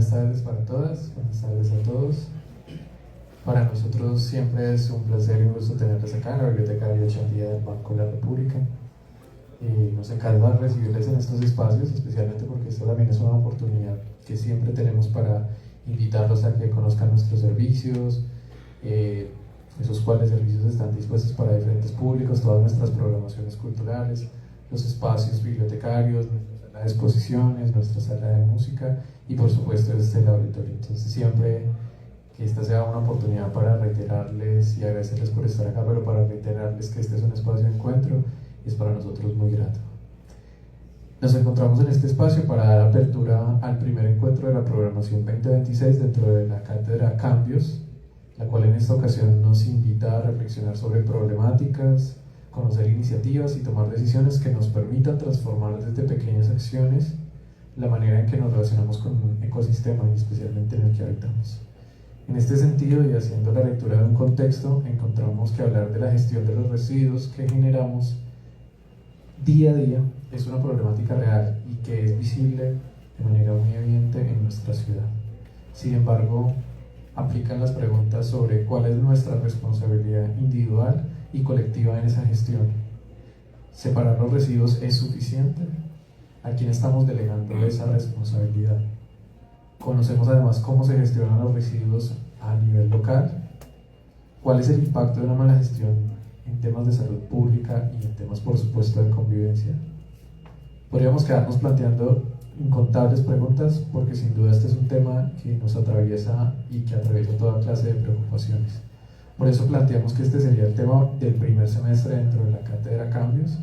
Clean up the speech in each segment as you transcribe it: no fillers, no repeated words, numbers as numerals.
Buenas tardes para todas, buenas tardes a todos. Para nosotros siempre es un placer y un gusto tenerles acá en la Biblioteca Darío Chandía del Banco de la República. Nos encanta recibirles en estos espacios, especialmente porque esta también es una oportunidad que siempre tenemos para invitarlos a que conozcan nuestros servicios, esos cuales servicios están dispuestos para diferentes públicos, todas nuestras programaciones culturales, los espacios bibliotecarios, nuestra sala de exposiciones, nuestra sala de música y por supuesto este laboratorio. Entonces siempre que esta sea una oportunidad para reiterarles y agradecerles por estar acá, pero para reiterarles que este es un espacio de encuentro y es para nosotros muy grato. Nos encontramos en este espacio para dar apertura al primer encuentro de la programación 2026 dentro de la cátedra Cambios, la cual en esta ocasión nos invita a reflexionar sobre problemáticas, conocer iniciativas y tomar decisiones que nos permitan transformar desde pequeñas acciones la manera en que nos relacionamos con un ecosistema y especialmente en el que habitamos. En este sentido, y haciendo la lectura de un contexto, encontramos que hablar de la gestión de los residuos que generamos día a día es una problemática real y que es visible de manera muy evidente en nuestra ciudad. Sin embargo, aplican las preguntas sobre cuál es nuestra responsabilidad individual y colectiva en esa gestión. ¿Separar los residuos es suficiente? ¿A quién estamos delegando esa responsabilidad? Conocemos además cómo se gestionan los residuos a nivel local. ¿Cuál es el impacto de una mala gestión en temas de salud pública y en temas, por supuesto, de convivencia? Podríamos quedarnos planteando incontables preguntas porque sin duda este es un tema que nos atraviesa y que atraviesa toda clase de preocupaciones. Por eso planteamos que este sería el tema del primer semestre dentro de la cátedra Cambios,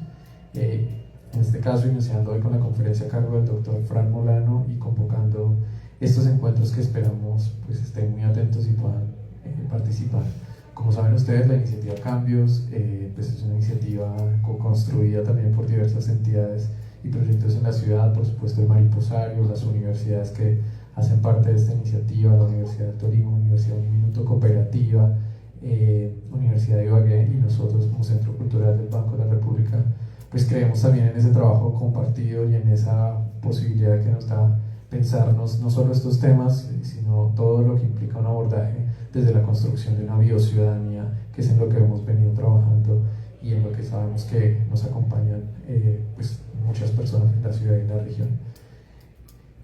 en este caso iniciando hoy con la conferencia a cargo del doctor Fran Molano y convocando estos encuentros que esperamos pues estén muy atentos y puedan participar. Como saben ustedes, la iniciativa Cambios pues es una iniciativa co-construida también por diversas entidades y proyectos en la ciudad, por supuesto el Mariposario, las universidades que hacen parte de esta iniciativa, la Universidad del Tolima, Universidad Un Minuto Cooperativa, Universidad de Ibagué y nosotros como Centro Cultural del Banco de la República, pues creemos también en ese trabajo compartido y en esa posibilidad que nos da pensarnos no solo estos temas, sino todo lo que implica un abordaje desde la construcción de una biociudadanía, que es en lo que hemos venido trabajando y en lo que sabemos que nos acompañan pues muchas personas en la ciudad y en la región.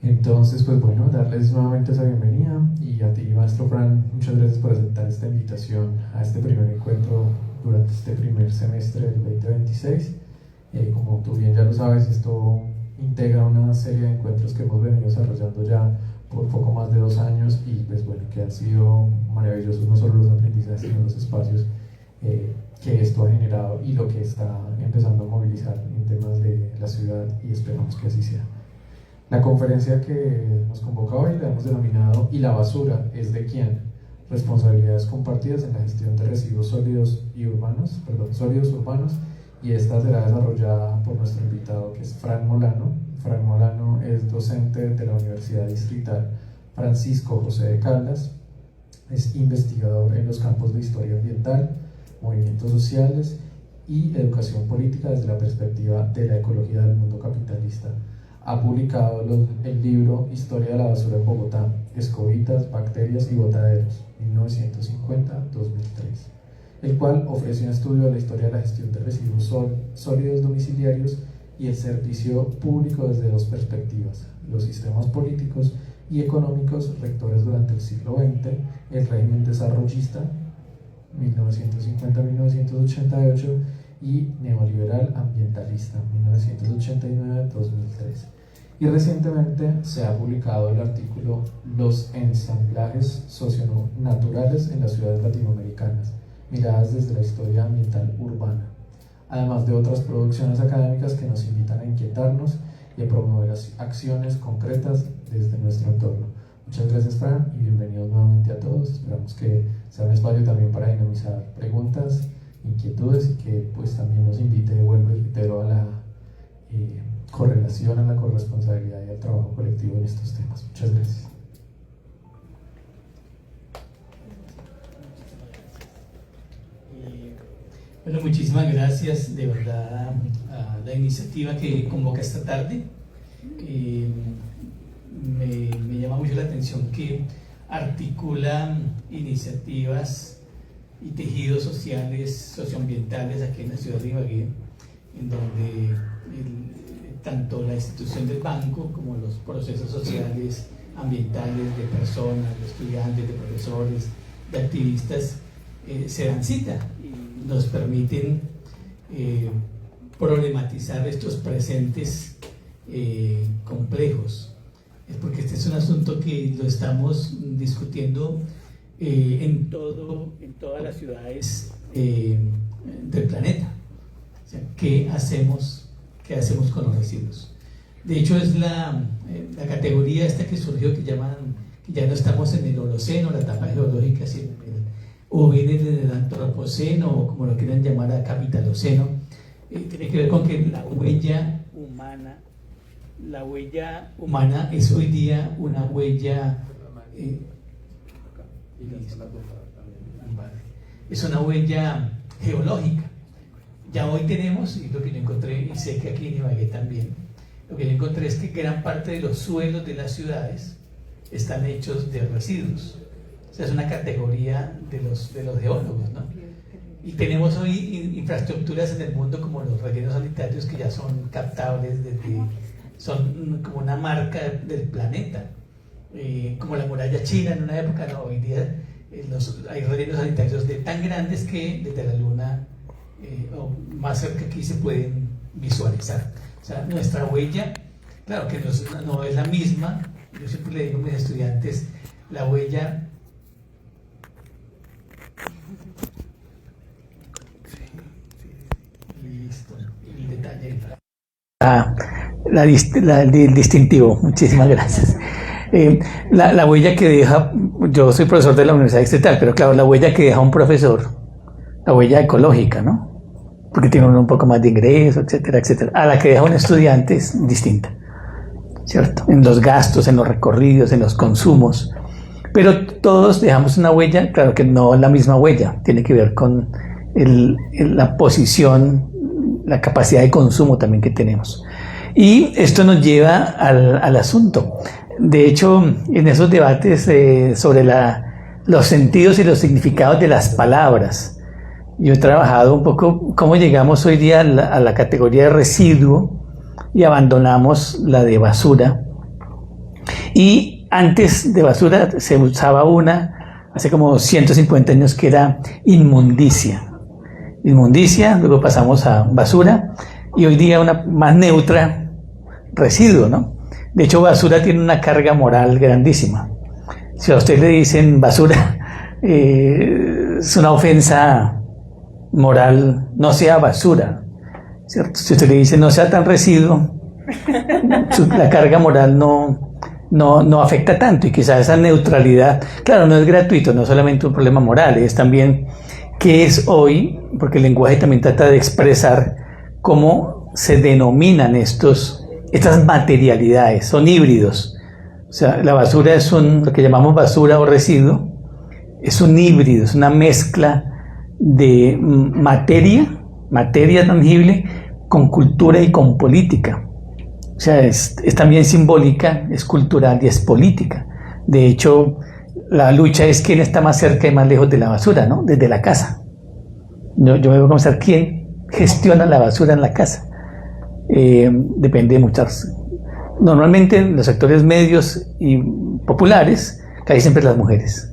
Entonces, pues bueno, darles nuevamente esa bienvenida y a ti, maestro Fran, muchas gracias por aceptar esta invitación a este primer encuentro durante este primer semestre del 2026. Como tú bien ya lo sabes, esto integra una serie de encuentros que hemos venido desarrollando ya por poco más de 2 años y pues bueno, que han sido maravillosos no solo los aprendizajes, sino los espacios que esto ha generado y lo que está empezando a movilizar en temas de la ciudad y esperamos que así sea. La conferencia que nos convoca hoy la hemos denominado ¿Y la basura es de quién? Responsabilidades compartidas en la gestión de residuos sólidos urbanos, y esta será desarrollada por nuestro invitado que es Fran Molano. Fran Molano es docente de la Universidad Distrital Francisco José de Caldas, es investigador en los campos de historia ambiental, movimientos sociales y educación política desde la perspectiva de la ecología del mundo capitalista. Ha publicado el libro Historia de la basura en Bogotá, Escobitas, Bacterias y Botaderos, 1950-2003, el cual ofrece un estudio de la historia de la gestión de residuos sólidos domiciliarios y el servicio público desde 2 perspectivas: los sistemas políticos y económicos rectores durante el siglo XX, el régimen desarrollista, 1950-1988, y neoliberal ambientalista, 1989-2003. Y recientemente se ha publicado el artículo Los ensamblajes socionaturales en las ciudades latinoamericanas, miradas desde la historia ambiental urbana, además de otras producciones académicas que nos invitan a inquietarnos y a promover las acciones concretas desde nuestro entorno. Muchas gracias, Fran, y bienvenidos nuevamente a todos. Esperamos que sea un espacio también para dinamizar preguntas, inquietudes y que pues también nos invite, vuelvo y reitero, a la correlación, a la corresponsabilidad y al trabajo colectivo en estos temas. Muchas gracias. Bueno, muchísimas gracias de verdad a la iniciativa que convoca esta tarde. me llama mucho la atención que articula iniciativas y tejidos sociales, socioambientales aquí en la ciudad de Ibagué, en donde tanto la institución del banco como los procesos sociales, ambientales, de personas, de estudiantes, de profesores, de activistas, se dan cita y nos permiten problematizar estos presentes complejos. Es porque este es un asunto que lo estamos discutiendo en todas las ciudades del planeta. O sea, ¿qué hacemos con los residuos? De hecho, es la categoría esta que surgió, que llaman, que ya no estamos en el Holoceno, la etapa geológica, o viene del Antropoceno, o como lo quieran llamar, a Capitaloceno. Tiene que ver con que la huella humana es hoy día una huella es una huella geológica. Ya hoy tenemos, y lo que yo encontré, y sé que aquí en Ibagué también, lo que yo encontré es que gran parte de los suelos de las ciudades están hechos de residuos. O sea, es una categoría de los geólogos, ¿no? Y tenemos hoy infraestructuras en el mundo como los rellenos sanitarios que ya son captables, son como una marca del planeta, como la muralla china en una época. No, hoy día hay rellenos sanitarios tan grandes que desde la luna o más cerca aquí se pueden visualizar. O sea, nuestra huella, claro que no es la misma. Yo siempre le digo a mis estudiantes, la huella listo, el detalle, el distintivo. Muchísimas gracias. La huella que deja, yo soy profesor de la Universidad Distrital, pero claro, la huella que deja un profesor, la huella ecológica, ¿no? Porque tiene un poco más de ingreso, etcétera, etcétera. A la que deja un estudiante es distinta, ¿cierto? En los gastos, en los recorridos, en los consumos. Pero todos dejamos una huella, claro que no la misma huella, tiene que ver con la posición, la capacidad de consumo también que tenemos. Y esto nos lleva al asunto. De hecho, en esos debates sobre los sentidos y los significados de las palabras, yo he trabajado un poco cómo llegamos hoy día a la categoría de residuo y abandonamos la de basura. Y antes de basura se usaba hace como 150 años, que era inmundicia. Inmundicia, luego pasamos a basura, y hoy día una más neutra, residuo, ¿no? De hecho, basura tiene una carga moral grandísima. Si a usted le dicen basura, es una ofensa moral. No sea basura, ¿cierto? Si usted le dice no sea tan residuo, la carga moral no afecta tanto, y quizás esa neutralidad, claro, no es gratuito, no es solamente un problema moral, es también qué es hoy, porque el lenguaje también trata de expresar cómo se denominan estas materialidades, son híbridos. O sea, la basura es lo que llamamos basura o residuo, es un híbrido, es una mezcla de materia tangible, con cultura y con política. O sea, es también simbólica, es cultural y es política. De hecho, la lucha es quién está más cerca y más lejos de la basura, ¿no? Desde la casa. Yo me voy a comenzar quién gestiona la basura en la casa. Depende de muchas. Normalmente en los sectores medios y populares, casi siempre las mujeres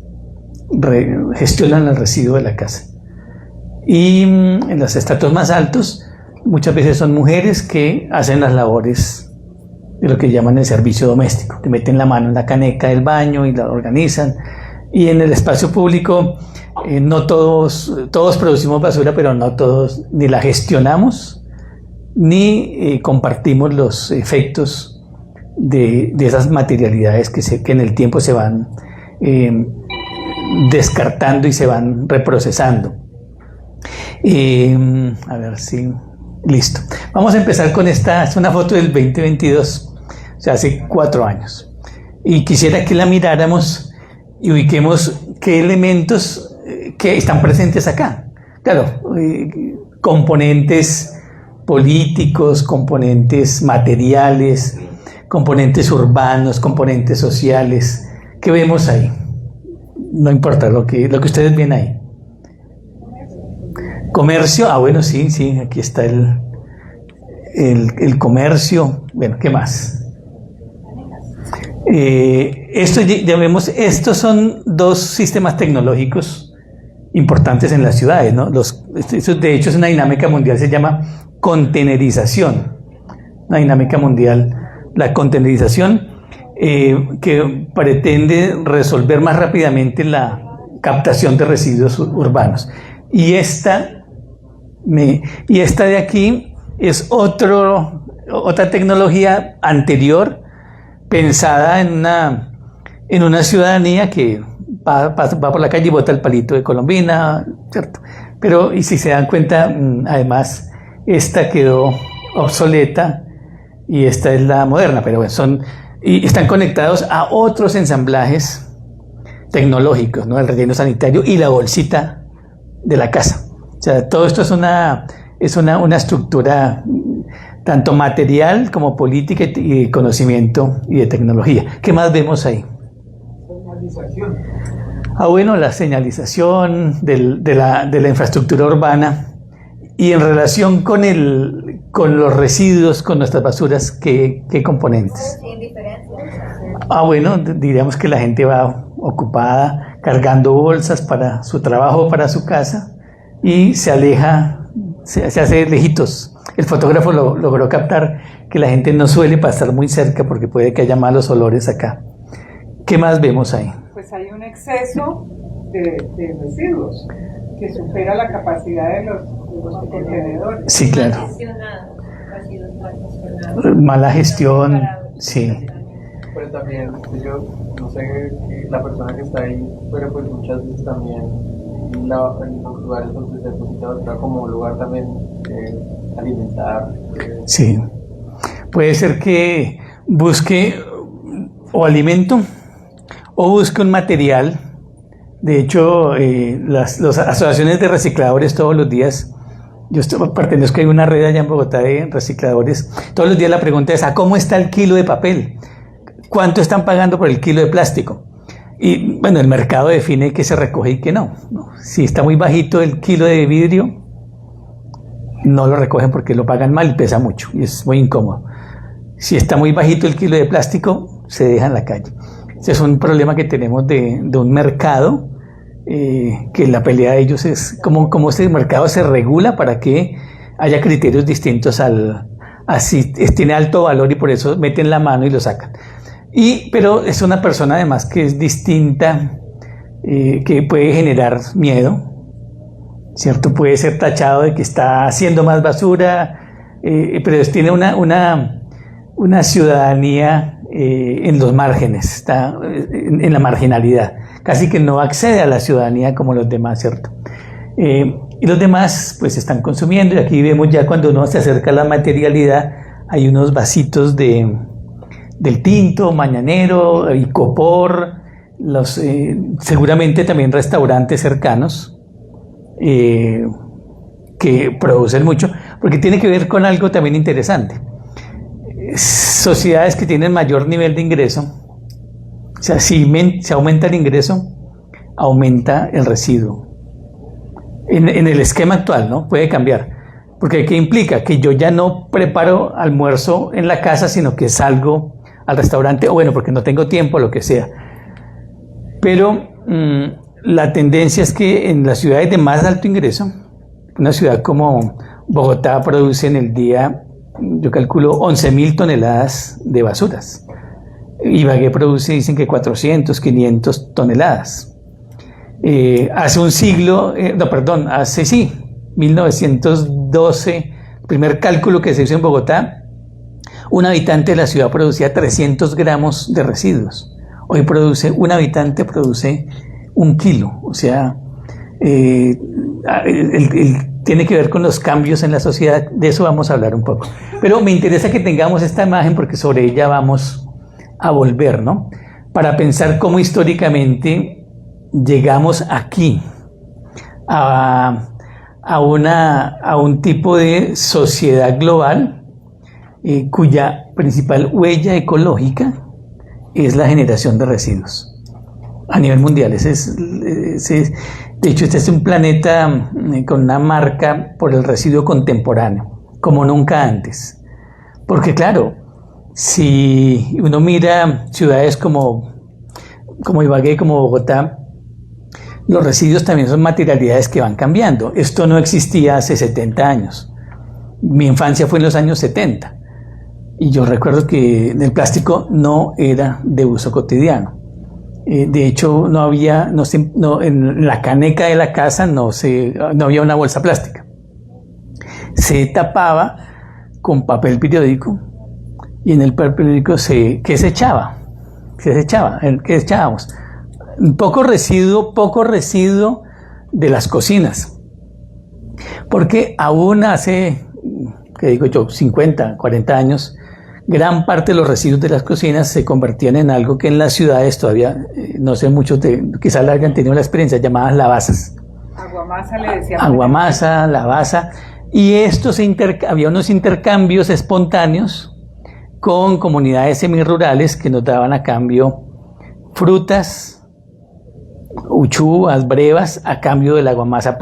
gestionan el residuo de la casa. Y en los estratos más altos, muchas veces son mujeres que hacen las labores de lo que llaman el servicio doméstico, que meten la mano en la caneca del baño y la organizan. Y en el espacio público, no todos producimos basura, pero no todos ni la gestionamos, ni compartimos los efectos de esas materialidades que en el tiempo se van descartando y se van reprocesando. A ver si... Listo. Vamos a empezar con esta. Es una foto del 2022, o sea, hace 4 años. Y quisiera que la miráramos y ubiquemos qué elementos que están presentes acá. Claro, componentes políticos, componentes materiales, componentes urbanos, componentes sociales. ¿Qué vemos ahí? No importa lo que ustedes ven ahí. Comercio, bueno, sí, aquí está el comercio. Bueno, ¿qué más? Esto ya vemos, estos son dos sistemas tecnológicos importantes en las ciudades, ¿no? Esto de hecho es una dinámica mundial, se llama contenerización. Una dinámica mundial, la contenerización, que pretende resolver más rápidamente la captación de residuos urbanos. Y esta de aquí es otra tecnología anterior, pensada en una ciudadanía que va por la calle y bota el palito de colombina, ¿cierto? Pero, y si se dan cuenta, además, esta quedó obsoleta y esta es la moderna, pero bueno, y están conectados a otros ensamblajes tecnológicos, ¿no? El relleno sanitario y la bolsita de la casa. O sea, todo esto es una estructura tanto material como política y de conocimiento y de tecnología. ¿Qué más vemos ahí? Señalización. Bueno, la señalización de la infraestructura urbana y en relación con los residuos, con nuestras basuras, ¿qué componentes? Bueno, diríamos que la gente va ocupada cargando bolsas para su trabajo, para su casa, y se aleja, se hace lejitos. El fotógrafo logró captar que la gente no suele pasar muy cerca porque puede que haya malos olores acá. ¿Qué más vemos ahí? Pues hay un exceso de residuos que supera la capacidad de los contenedores. Sí, claro. Mala gestión, sí. Pero también, yo no sé, la persona que está ahí, pero pues muchas veces también en los lugares donde se deposita está como un lugar también alimentar. Sí. Puede ser que busque o alimento o busque un material. De hecho, las asociaciones de recicladores todos los días, pertenezco a una red allá en Bogotá de recicladores, todos los días la pregunta es: ¿a cómo está el kilo de papel? ¿Cuánto están pagando por el kilo de plástico? Y bueno, el mercado define qué se recoge y qué no. Si está muy bajito el kilo de vidrio, no lo recogen porque lo pagan mal y pesa mucho y es muy incómodo. Si está muy bajito el kilo de plástico, se deja en la calle. Ese es un problema que tenemos de un mercado, que la pelea de ellos es cómo este mercado se regula para que haya criterios distintos así tiene alto valor y por eso meten la mano y lo sacan. Pero es una persona además que es distinta, que puede generar miedo, ¿cierto? Puede ser tachado de que está haciendo más basura, pero tiene una ciudadanía en los márgenes, está en la marginalidad, casi que no accede a la ciudadanía como los demás, ¿cierto? Y los demás pues están consumiendo, y aquí vemos ya cuando uno se acerca a la materialidad, hay unos vasitos del tinto, mañanero, y copor, seguramente también restaurantes cercanos que producen mucho, porque tiene que ver con algo también interesante. Sociedades que tienen mayor nivel de ingreso, o sea, si aumenta el ingreso, aumenta el residuo. En el esquema actual, ¿no? Puede cambiar. Porque ¿qué implica? Que yo ya no preparo almuerzo en la casa, sino que salgo al restaurante, o bueno, porque no tengo tiempo, lo que sea. Pero la tendencia es que en las ciudades de más alto ingreso, una ciudad como Bogotá produce en el día, yo calculo, 11.000 toneladas de basuras. Ibagué produce, dicen que 400, 500 toneladas. Hace un siglo, hace 1912, el primer cálculo que se hizo en Bogotá, un habitante de la ciudad producía 300 gramos de residuos. Hoy un habitante produce 1 kilo, o sea, tiene que ver con los cambios en la sociedad, de eso vamos a hablar un poco. Pero me interesa que tengamos esta imagen porque sobre ella vamos a volver, ¿no? Para pensar cómo históricamente llegamos aquí, a un tipo de sociedad global cuya principal huella ecológica es la generación de residuos a nivel mundial. De hecho, este es un planeta con una marca por el residuo contemporáneo, como nunca antes. Porque claro, si uno mira ciudades como Ibagué, como Bogotá, los residuos también son materialidades que van cambiando. Esto no existía hace 70 años. Mi infancia fue en los años 70. Y yo recuerdo que el plástico no era de uso cotidiano. De hecho, en la caneca de la casa no había una bolsa plástica. Se tapaba con papel periódico y en el papel periódico ¿qué se echaba? ¿Qué echábamos? Poco residuo de las cocinas. Porque aún hace, 50, 40 años, gran parte de los residuos de las cocinas se convertían en algo que en las ciudades todavía, no sé, muchos quizás la hayan tenido la experiencia, llamadas lavasas. Aguamasa le decíamos. Aguamasa, lavasa. Y había unos intercambios espontáneos con comunidades semirurales que nos daban a cambio frutas, uchuvas, brevas, a cambio de la aguamasa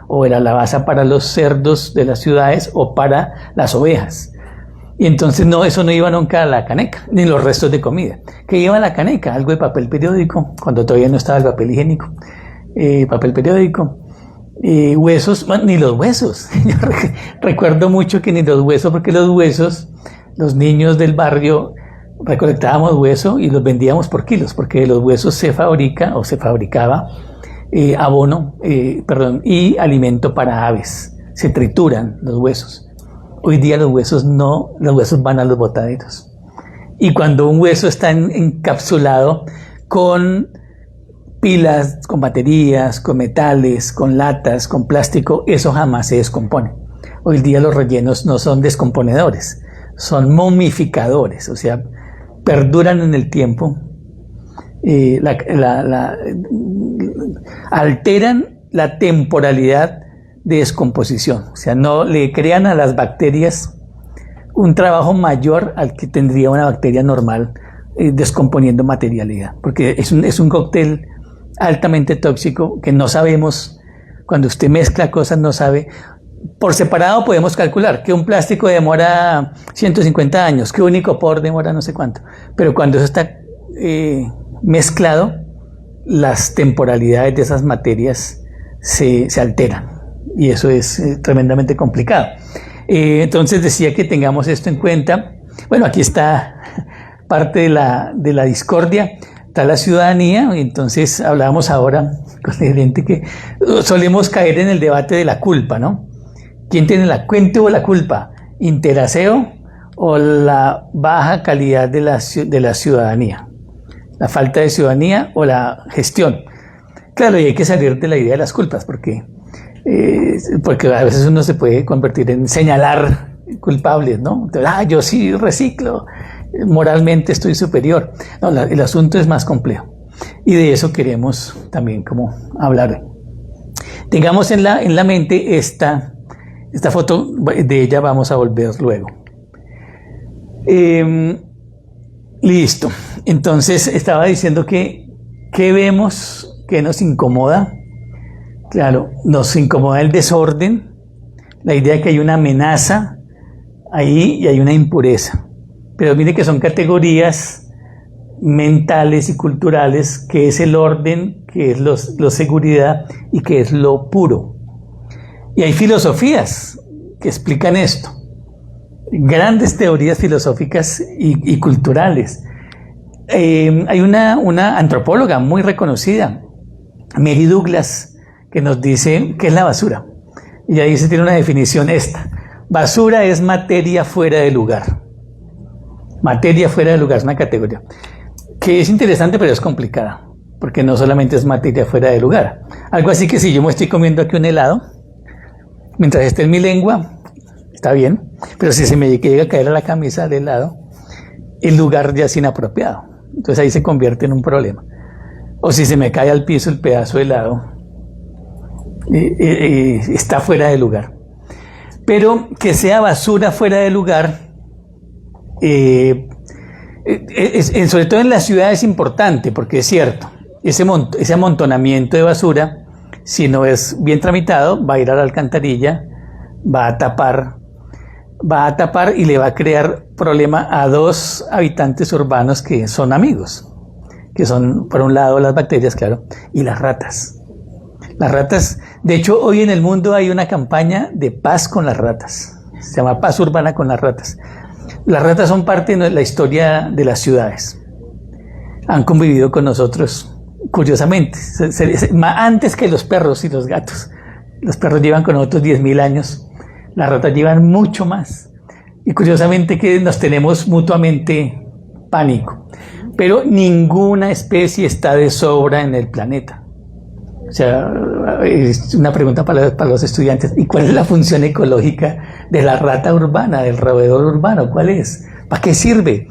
o de la lavaza para los cerdos de las ciudades o para las ovejas. Y entonces eso no iba nunca a la caneca, ni los restos de comida. ¿Qué iba a la caneca? Algo de papel periódico, cuando todavía no estaba el papel higiénico. Papel periódico, huesos, ni los huesos. Yo recuerdo mucho que ni los huesos, porque los huesos, los niños del barrio recolectábamos hueso y los vendíamos por kilos, porque de los huesos se fabricaba abono, y alimento para aves. Se trituran los huesos. Hoy día los huesos van a los botaderos. Y cuando un hueso está encapsulado con pilas, con baterías, con metales, con latas, con plástico, eso jamás se descompone. Hoy día los rellenos no son descomponedores, son momificadores, o sea, perduran en el tiempo, alteran la temporalidad de descomposición, o sea, no le crean a las bacterias un trabajo mayor al que tendría una bacteria normal descomponiendo materialidad, porque es un cóctel altamente tóxico que no sabemos. Cuando usted mezcla cosas no sabe. Por separado podemos calcular que un plástico demora 150 años, que un icopor demora no sé cuánto, pero cuando eso está mezclado, las temporalidades de esas materias se alteran. Y eso es tremendamente complicado. Entonces decía que tengamos esto en cuenta. Bueno, aquí está parte de la discordia, está la ciudadanía. Entonces hablábamos ahora con el gerente que solemos caer en el debate de la culpa, ¿no? ¿Quién tuvo la culpa? ¿Interaseo o la baja calidad de la ciudadanía? ¿La falta de ciudadanía o la gestión? Claro, y hay que salir de la idea de las culpas, porque a veces uno se puede convertir en señalar culpables, ¿no? Entonces, yo sí reciclo, moralmente estoy superior. No, el asunto es más complejo y de eso queremos también como hablar. Tengamos en la mente esta foto, de ella vamos a volver luego. Listo. Entonces estaba diciendo que ¿qué vemos que nos incomoda? Claro, nos incomoda el desorden, la idea de que hay una amenaza ahí y hay una impureza. Pero mire que son categorías mentales y culturales, que es el orden, que es lo seguridad y que es lo puro. Y hay filosofías que explican esto. Grandes teorías filosóficas y culturales. Hay una antropóloga muy reconocida, Mary Douglas, que nos dice qué es la basura. Y ahí se tiene una definición esta: basura es materia fuera de lugar. Materia fuera de lugar es una categoría que es interesante, pero es complicada, porque no solamente es materia fuera de lugar. Algo así que si yo me estoy comiendo aquí un helado, mientras esté en mi lengua, está bien, pero si se me llega a caer a la camisa del helado, el lugar ya es inapropiado. Entonces ahí se convierte en un problema. O si se me cae al piso el pedazo de helado, está fuera de lugar. Pero que sea basura fuera de lugar sobre todo en las ciudades es importante, porque es cierto, ese amontonamiento de basura, si no es bien tramitado, va a ir a la alcantarilla, va a tapar y le va a crear problema a 2 habitantes urbanos que son amigos, que son, por un lado, las bacterias, claro, y las ratas. Las ratas, de hecho, hoy en el mundo hay una campaña de paz con las ratas. Se llama Paz Urbana con las ratas. Las ratas son parte de la historia de las ciudades. Han convivido con nosotros, curiosamente, antes que los perros y los gatos. Los perros llevan con nosotros 10.000 años. Las ratas llevan mucho más. Y curiosamente que nos tenemos mutuamente pánico. Pero ninguna especie está de sobra en el planeta. O sea, es una pregunta para los estudiantes. ¿Y cuál es la función ecológica de la rata urbana, del roedor urbano? ¿Cuál es? ¿Para qué sirve?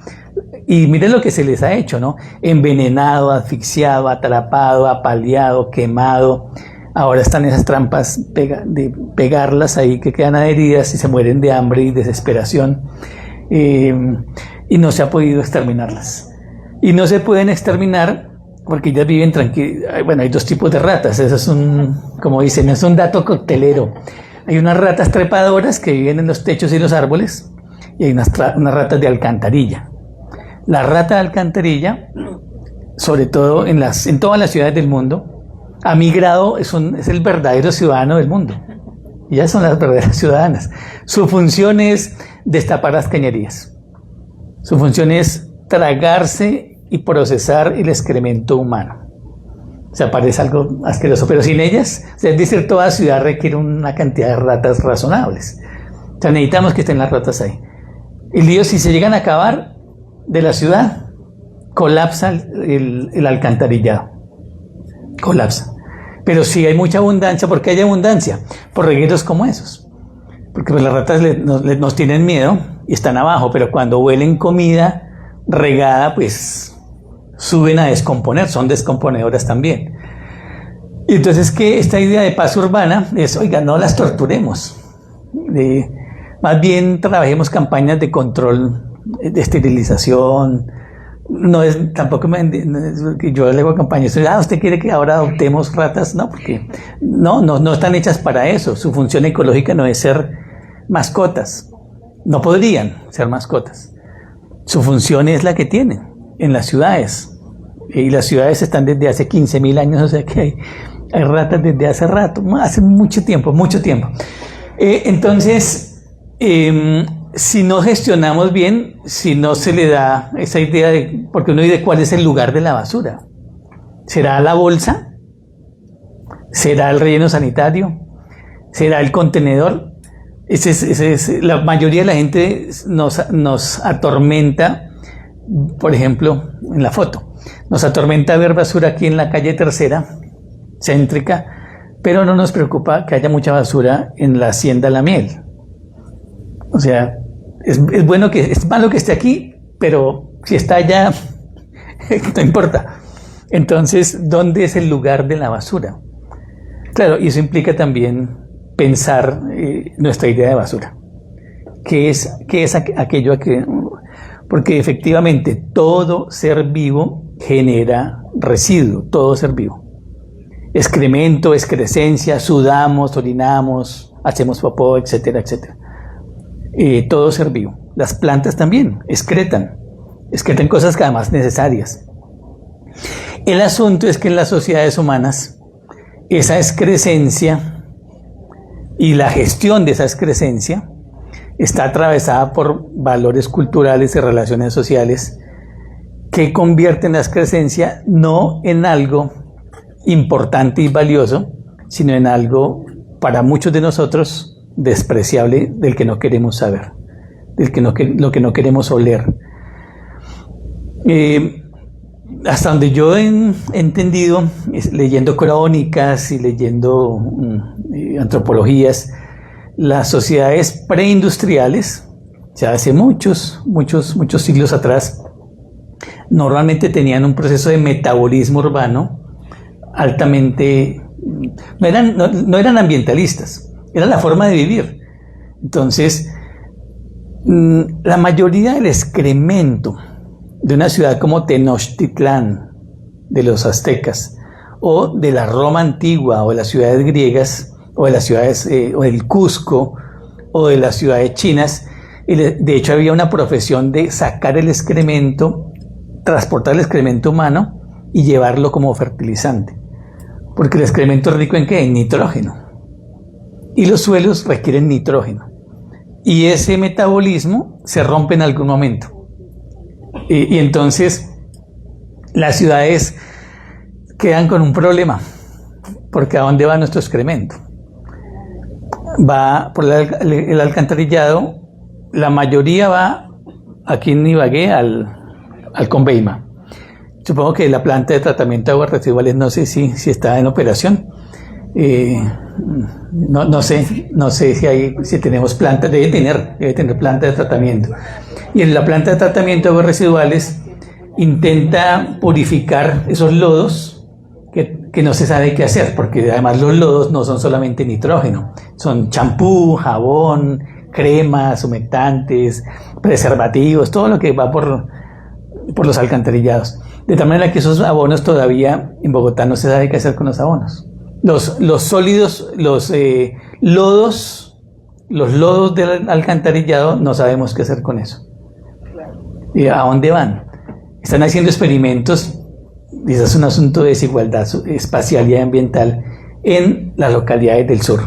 Y miren lo que se les ha hecho, ¿no? Envenenado, asfixiado, atrapado, apaleado, quemado. Ahora están esas trampas de pegarlas ahí que quedan adheridas y se mueren de hambre y desesperación. Y no se ha podido exterminarlas. Y no se pueden exterminar porque ellas viven tranquilas. Bueno, hay 2 tipos de ratas. Eso es como dicen, es un dato coctelero. Hay unas ratas trepadoras que viven en los techos y los árboles, y hay unas ratas de alcantarilla. La rata de alcantarilla, sobre todo en todas las ciudades del mundo, ha migrado, es el verdadero ciudadano del mundo. Ellas son las verdaderas ciudadanas. Su función es destapar las cañerías. Su función es tragarse y procesar el excremento humano. O sea, parece algo asqueroso, pero sin ellas, o sea, es decir, toda ciudad requiere una cantidad de ratas razonables. O sea, necesitamos que estén las ratas ahí. El lío, si se llegan a acabar de la ciudad, colapsa el alcantarillado. Colapsa. Pero sí hay mucha abundancia. ¿Por qué hay abundancia? Por regueros como esos. Porque pues las ratas nos tienen miedo y están abajo, pero cuando huelen comida regada, pues suben a descomponer, son descomponedoras también. Y entonces que esta idea de paz urbana es, oiga, no las torturemos, más bien trabajemos campañas de control, de esterilización. No es tampoco yo le hago campañas, usted quiere que ahora adoptemos ratas, no, porque no están hechas para eso. Su función ecológica no es ser mascotas, no podrían ser mascotas. Su función es la que tienen en las ciudades. Y las ciudades están desde hace 15.000 años, o sea que hay ratas desde hace rato, hace mucho tiempo. Entonces, si no gestionamos bien, si no se le da esa idea porque uno dice cuál es el lugar de la basura. ¿Será la bolsa? ¿Será el relleno sanitario? ¿Será el contenedor? La mayoría de la gente nos atormenta, por ejemplo, en la foto. Nos atormenta ver basura aquí en la calle Tercera, céntrica, pero no nos preocupa que haya mucha basura en la Hacienda La Miel. O sea, es malo que esté aquí, pero si está allá, no importa. Entonces, ¿dónde es el lugar de la basura? Claro, y eso implica también pensar nuestra idea de basura. ¿Qué es aquello que...? Porque efectivamente todo ser vivo genera residuo, todo ser vivo. Excremento, excrescencia, sudamos, orinamos, hacemos popó, etcétera, etcétera. Todo ser vivo. Las plantas también excretan cosas que además necesarias. El asunto es que en las sociedades humanas esa excrescencia y la gestión de esa excrescencia está atravesada por valores culturales y relaciones sociales que convierten la excrescencia no en algo importante y valioso, sino en algo para muchos de nosotros despreciable, del que no queremos saber, lo que no queremos oler. Hasta donde yo he entendido, leyendo crónicas y leyendo antropologías, las sociedades preindustriales, ya hace muchos siglos atrás, normalmente tenían un proceso de metabolismo urbano altamente... No eran ambientalistas, era la forma de vivir. Entonces, La mayoría del excremento de una ciudad como Tenochtitlán, de los aztecas, o de la Roma antigua, o de las ciudades griegas, o de las ciudades, o del Cusco, o de las ciudades chinas, de hecho había una profesión de sacar el excremento, transportar el excremento humano y llevarlo como fertilizante, porque el excremento es rico ¿en qué? En nitrógeno, y los suelos requieren nitrógeno, y ese metabolismo se rompe en algún momento, y entonces las ciudades quedan con un problema, porque ¿a dónde va nuestro excremento? Va por el alcantarillado, la mayoría va aquí en Ibagué al Conveima. Supongo que la planta de tratamiento de aguas residuales no sé si está en operación. No sé si tenemos planta, debe tener planta de tratamiento. Y en la planta de tratamiento de aguas residuales intenta purificar esos lodos que no se sabe qué hacer, porque además los lodos no son solamente nitrógeno, son champú, jabón, cremas, humectantes, preservativos, todo lo que va por los alcantarillados. De tal manera que esos abonos todavía en Bogotá no se sabe qué hacer con los abonos. Los sólidos, los lodos del alcantarillado, no sabemos qué hacer con eso. ¿Y a dónde van? Están haciendo experimentos, y ese es un asunto de desigualdad espacial y ambiental en las localidades del sur.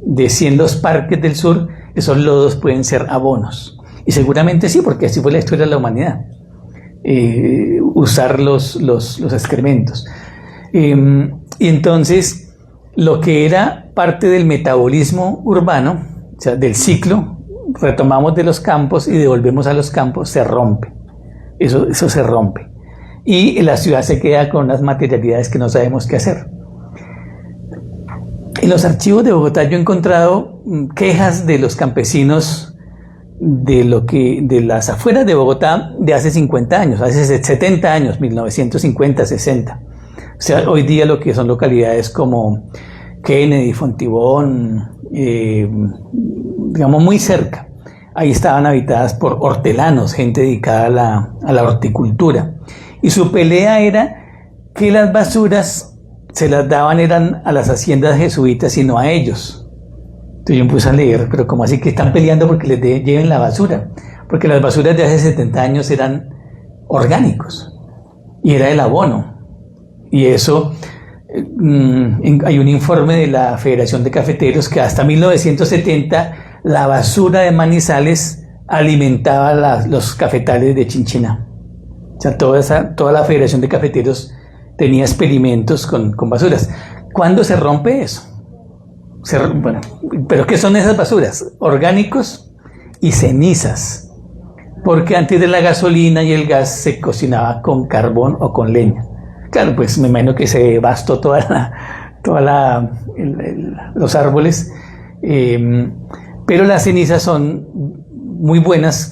De 100 los parques del sur, esos lodos pueden ser abonos. Y seguramente sí, porque así fue la historia de la humanidad. Usar los excrementos. Y entonces, lo que era parte del metabolismo urbano, o sea, del ciclo, retomamos de los campos y devolvemos a los campos, se rompe. Eso se rompe. Y la ciudad se queda con unas materialidades que no sabemos qué hacer. En los archivos de Bogotá yo he encontrado quejas de los campesinos de las afueras de Bogotá de hace 50 años, hace 70 años, 1950, 60. O sea, hoy día lo que son localidades como Kennedy, Fontibón, digamos muy cerca. Ahí estaban habitadas por hortelanos, gente dedicada a la horticultura. Y su pelea era que las basuras se las eran a las haciendas jesuitas y no a ellos. Entonces yo me puse a leer, pero ¿cómo así que están peleando porque les lleven la basura? Porque las basuras de hace 70 años eran orgánicos y era el abono. Y eso, hay un informe de la Federación de Cafeteros que hasta 1970 la basura de Manizales alimentaba los cafetales de Chinchiná. O sea, toda la Federación de Cafeteros tenía experimentos con basuras. ¿Cuándo se rompe eso? Bueno, ¿pero qué son esas basuras? Orgánicos y cenizas. Porque antes de la gasolina y el gas se cocinaba con carbón o con leña. Claro, pues me imagino que se devastó los árboles. Pero las cenizas son muy buenas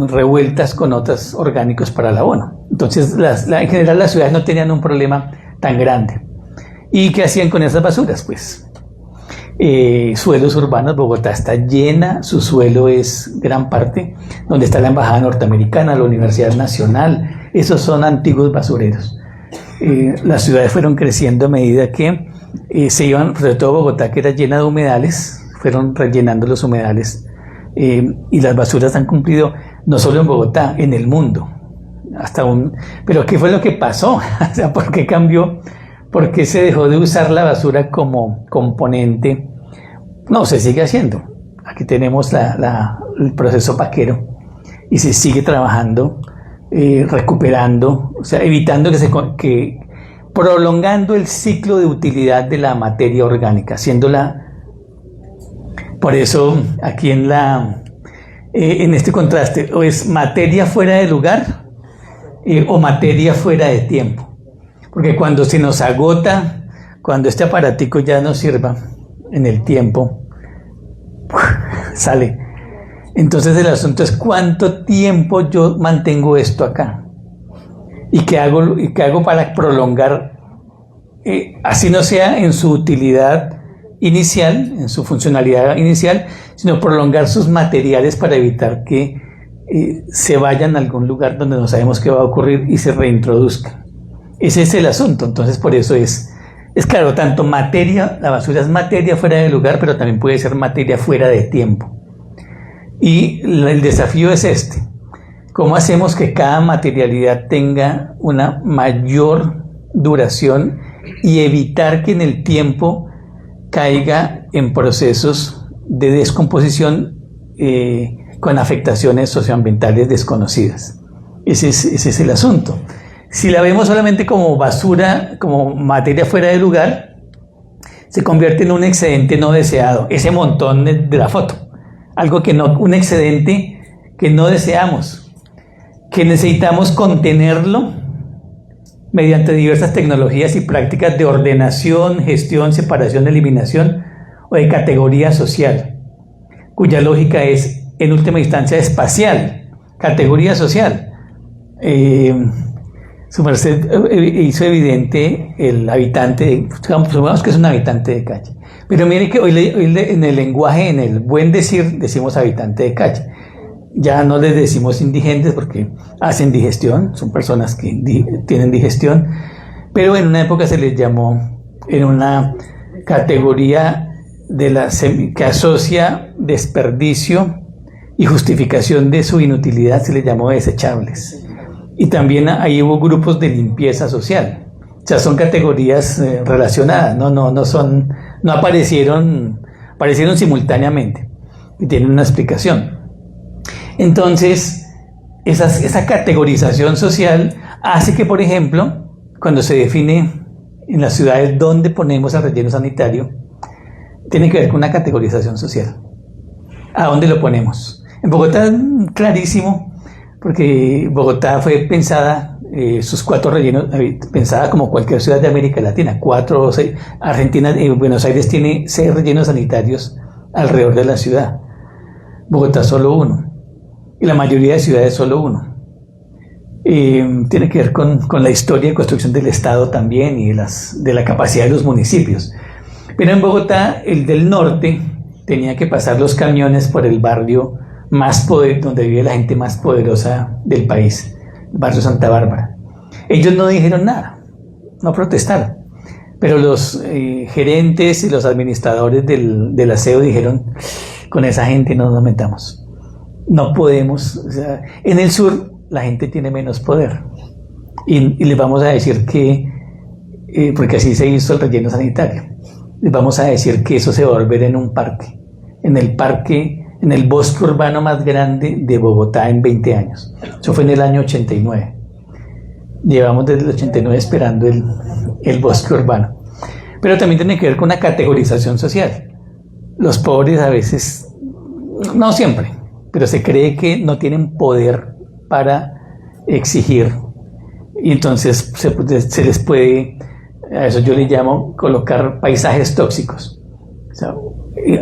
revueltas con otros orgánicos para el abono. Entonces, en general las ciudades no tenían un problema tan grande. ¿Y qué hacían con esas basuras? Pues suelos urbanos. Bogotá está llena, su suelo es gran parte, donde está la Embajada Norteamericana, la Universidad Nacional, esos son antiguos basureros. Las ciudades fueron creciendo a medida que se iban, sobre todo Bogotá, que era llena de humedales, fueron rellenando los humedales. Y las basuras han cumplido no solo en Bogotá, en el mundo. Pero ¿qué fue lo que pasó? O sea, ¿por qué cambió? ¿Por qué se dejó de usar la basura como componente? No, se sigue haciendo. Aquí tenemos el proceso paquero y se sigue trabajando, recuperando, o sea, evitando prolongando el ciclo de utilidad de la materia orgánica, haciéndola. Por eso, aquí en este contraste, o es materia fuera de lugar o materia fuera de tiempo. Porque cuando se nos agota, cuando este aparatico ya no sirva en el tiempo, sale. Entonces el asunto es cuánto tiempo yo mantengo esto acá. ¿Y qué hago para prolongar, así no sea en su utilidad, inicial, en su funcionalidad inicial, sino prolongar sus materiales para evitar que se vayan a algún lugar donde no sabemos qué va a ocurrir y se reintroduzcan. Ese es el asunto. Entonces, por eso es claro, tanto materia, la basura es materia fuera de lugar, pero también puede ser materia fuera de tiempo. Y el desafío es este: ¿cómo hacemos que cada materialidad tenga una mayor duración y evitar que en el tiempo caiga en procesos de descomposición con afectaciones socioambientales desconocidas? Ese es el asunto. Si la vemos solamente como basura, como materia fuera de lugar, se convierte en un excedente no deseado, ese montón de la foto, algo que no, un excedente que no deseamos, que necesitamos contenerlo mediante diversas tecnologías y prácticas de ordenación, gestión, separación, eliminación o de categoría social, cuya lógica es, en última instancia, espacial, categoría social. Su merced hizo evidente el habitante, supongamos que es un habitante de calle, pero mire que hoy en el lenguaje, en el buen decir, decimos habitante de calle. Ya no les decimos indigentes porque hacen digestión, son personas que tienen digestión, pero en una época se les llamó, en una categoría que asocia desperdicio y justificación de su inutilidad, se les llamó desechables. Y también ahí hubo grupos de limpieza social. O sea, son categorías relacionadas, no aparecieron simultáneamente y tienen una explicación. Entonces, esa categorización social hace que, por ejemplo, cuando se define en las ciudades dónde ponemos el relleno sanitario, tiene que ver con una categorización social. ¿A dónde lo ponemos? En Bogotá, clarísimo, porque Bogotá fue pensada, sus 4 rellenos, pensada como cualquier ciudad de América Latina, 4 o 6. Argentina, Buenos Aires tiene 6 rellenos sanitarios alrededor de la ciudad. Bogotá solo 1. Y la mayoría de ciudades solo 1. Tiene que ver con la historia de construcción del Estado también y de la capacidad de los municipios. Pero en Bogotá, el del norte, tenía que pasar los camiones por el barrio donde vive la gente más poderosa del país, el barrio Santa Bárbara. Ellos no dijeron nada, no protestaron, pero los gerentes y los administradores del aseo dijeron: con esa gente no nos metamos, no podemos. O sea, en el sur la gente tiene menos poder y les vamos a decir que, porque así se hizo el relleno sanitario, les vamos a decir que eso se va a volver en un parque, en el bosque urbano más grande de Bogotá en 20 años. Eso fue en el año 89. Llevamos desde el 89 esperando el bosque urbano. Pero también tiene que ver con una categorización social. Los pobres a veces, no siempre, pero se cree que no tienen poder para exigir. Y entonces se les puede, a eso yo le llamo, colocar paisajes tóxicos. O sea,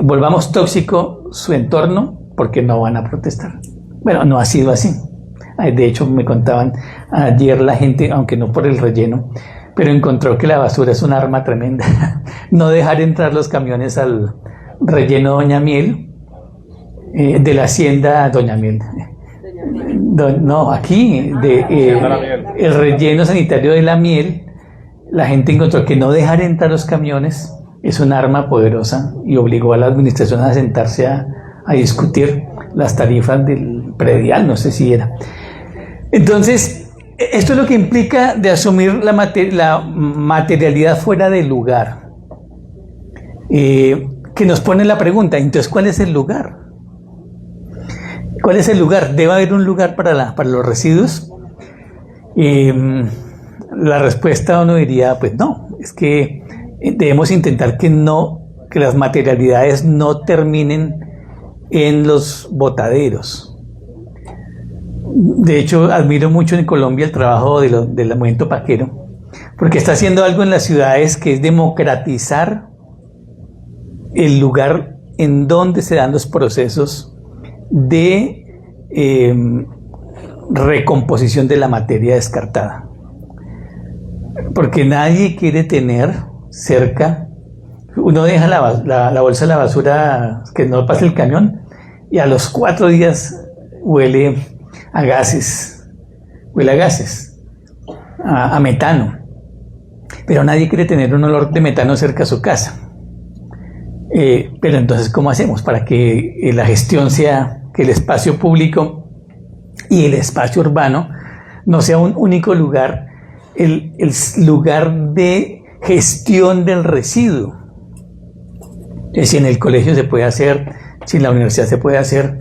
volvamos tóxico su entorno porque no van a protestar. Bueno, no ha sido así. De hecho, me contaban ayer la gente, aunque no por el relleno, pero encontró que la basura es un arma tremenda. No dejar entrar los camiones al relleno Doña Miel, de la hacienda Doña Miel. No, aquí, el relleno sanitario de La Miel, la gente encontró que no dejar entrar los camiones es un arma poderosa y obligó a la administración a sentarse a discutir las tarifas del predial, no sé si era. Entonces, esto es lo que implica de asumir la materialidad fuera del lugar, que nos pone la pregunta: entonces, ¿cuál es el lugar? ¿Cuál es el lugar? ¿Debe haber un lugar para los residuos? La respuesta uno diría, pues no, es que debemos intentar que las materialidades no terminen en los botaderos. De hecho, admiro mucho en Colombia el trabajo del movimiento paquero, porque está haciendo algo en las ciudades que es democratizar el lugar en donde se dan los procesos de recomposición de la materia descartada. Porque nadie quiere tener cerca uno deja la bolsa de la basura que no pase el camión y a los 4 días huele a gases, a metano. Pero nadie quiere tener un olor de metano cerca a su casa. Pero entonces, ¿cómo hacemos para que la gestión sea que el espacio público y el espacio urbano no sea un único lugar, el lugar de gestión del residuo? Si en el colegio se puede hacer, si en la universidad se puede hacer,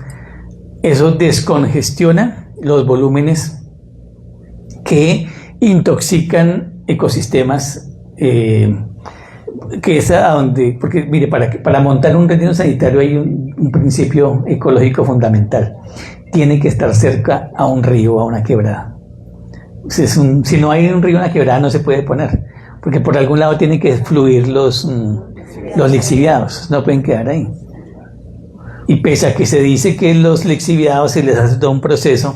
eso descongestiona los volúmenes que intoxican ecosistemas, que es a donde, porque mire, para montar un relleno sanitario hay un principio ecológico fundamental: tiene que estar cerca a un río o a una quebrada. Si no hay un río o una quebrada no se puede poner, porque por algún lado tienen que fluir los lixiviados, no pueden quedar ahí. Y pese a que se dice que los lixiviados se les hace todo un proceso,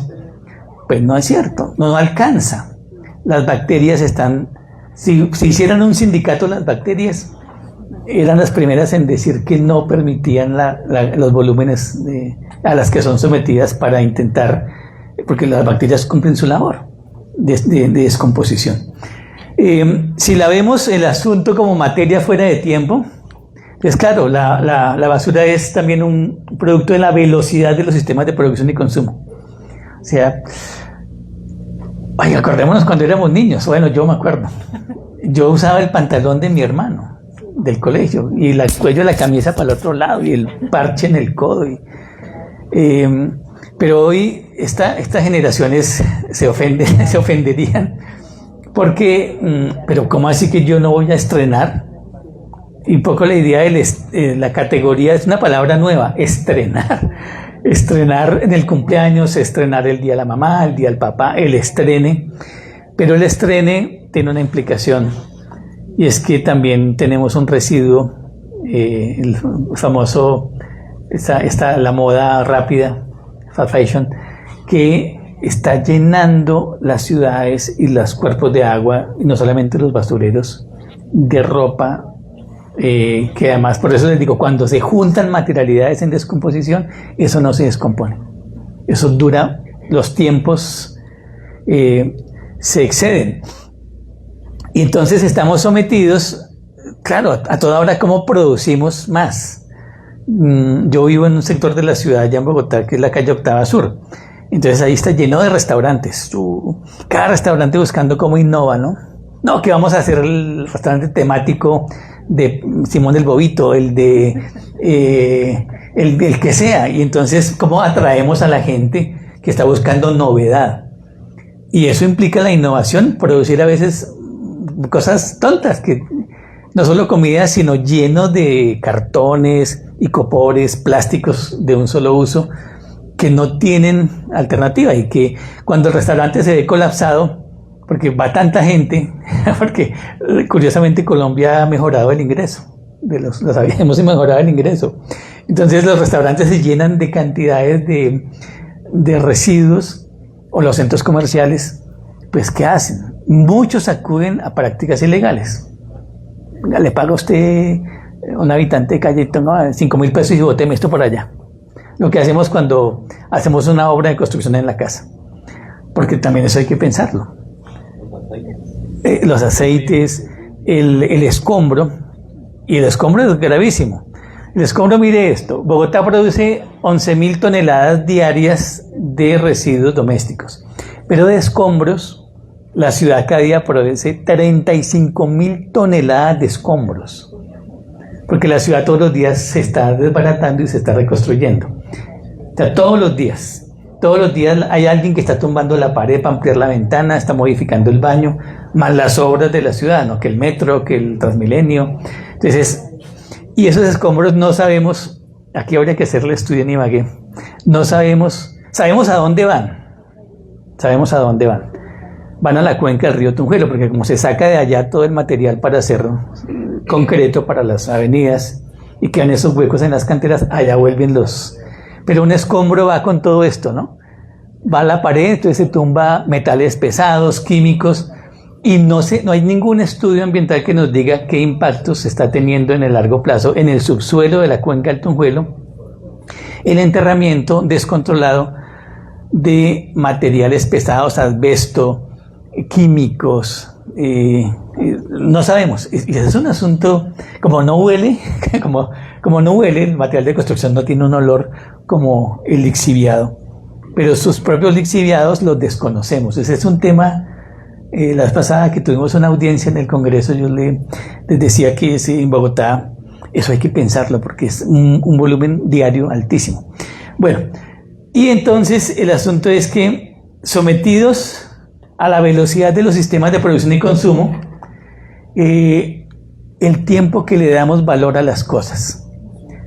pues no es cierto, no alcanza. Las bacterias están, si hicieran un sindicato, las bacterias eran las primeras en decir que no permitían los volúmenes a las que son sometidas para intentar, porque las bacterias cumplen su labor de descomposición. Si la vemos el asunto como materia fuera de tiempo, pues claro, la basura es también un producto de la velocidad de los sistemas de producción y consumo. O sea, acordémonos cuando éramos niños. Bueno, yo me acuerdo. Yo usaba el pantalón de mi hermano del colegio y el cuello de la camisa para el otro lado y el parche en el codo. Pero hoy estas generaciones se ofenderían porque, pero ¿cómo así que yo no voy a estrenar? Y un poco la idea de la categoría es una palabra nueva: estrenar. Estrenar en el cumpleaños, estrenar el día de la mamá, el día del papá, el estrene. Pero el estrene tiene una implicación, y es que también tenemos un residuo, el famoso, la moda rápida, fast fashion, que está llenando las ciudades y los cuerpos de agua, y no solamente los basureros, de ropa, que además, por eso les digo, cuando se juntan materialidades en descomposición, eso no se descompone. Eso dura, los tiempos se exceden. Y entonces estamos sometidos, claro, a toda hora cómo producimos más. Yo vivo en un sector de la ciudad allá en Bogotá, que es la calle Octava Sur. Entonces ahí está lleno de restaurantes. Cada restaurante buscando cómo innova, ¿no? No, que vamos a hacer el restaurante temático de Simón del Bobito, el que sea. Y entonces, ¿cómo atraemos a la gente que está buscando novedad? Y eso implica la innovación, producir a veces cosas tontas, que no solo comida, sino lleno de cartones, icopores, plásticos de un solo uso, que no tienen alternativa, y que cuando el restaurante se ve colapsado, porque va tanta gente, porque curiosamente Colombia ha mejorado el ingreso, hemos mejorado el ingreso. Entonces los restaurantes se llenan de cantidades de residuos, o los centros comerciales, pues ¿qué hacen? Muchos acuden a prácticas ilegales. Venga, le paga usted a un habitante de calle, toma 5.000 pesos y bóteme esto por allá. Lo que hacemos cuando hacemos una obra de construcción en la casa, porque también eso hay que pensarlo. Los aceites, el escombro, y el escombro es gravísimo. El escombro, mire esto: Bogotá produce 11.000 toneladas diarias de residuos domésticos, pero de escombros, la ciudad cada día produce 35.000 toneladas de escombros, porque la ciudad todos los días se está desbaratando y se está reconstruyendo. O sea, todos los días hay alguien que está tumbando la pared para ampliar la ventana, está modificando el baño, más las obras de la ciudad, ¿no? Que el metro, que el Transmilenio. Entonces, y esos escombros no sabemos, aquí habría que hacerle estudio en Ibagué, no sabemos a dónde van. Van a la cuenca del río Tunjuelo, porque como se saca de allá todo el material para hacer concreto para las avenidas, y quedan esos huecos en las canteras, allá vuelven Pero un escombro va con todo esto, ¿no? Va a la pared, entonces se tumba metales pesados, químicos, y no hay ningún estudio ambiental que nos diga qué impactos se está teniendo en el largo plazo en el subsuelo de la cuenca del Tunjuelo el enterramiento descontrolado de materiales pesados, asbesto, químicos, no sabemos. Y es un asunto, como no huele, como no huele, el material de construcción no tiene un olor como el lixiviado, pero sus propios lixiviados los desconocemos. Ese es un tema. La vez pasada que tuvimos una audiencia en el Congreso, yo les decía que en Bogotá eso hay que pensarlo porque es un volumen diario altísimo. Bueno, y entonces el asunto es que sometidos a la velocidad de los sistemas de producción y consumo, el tiempo que le damos valor a las cosas.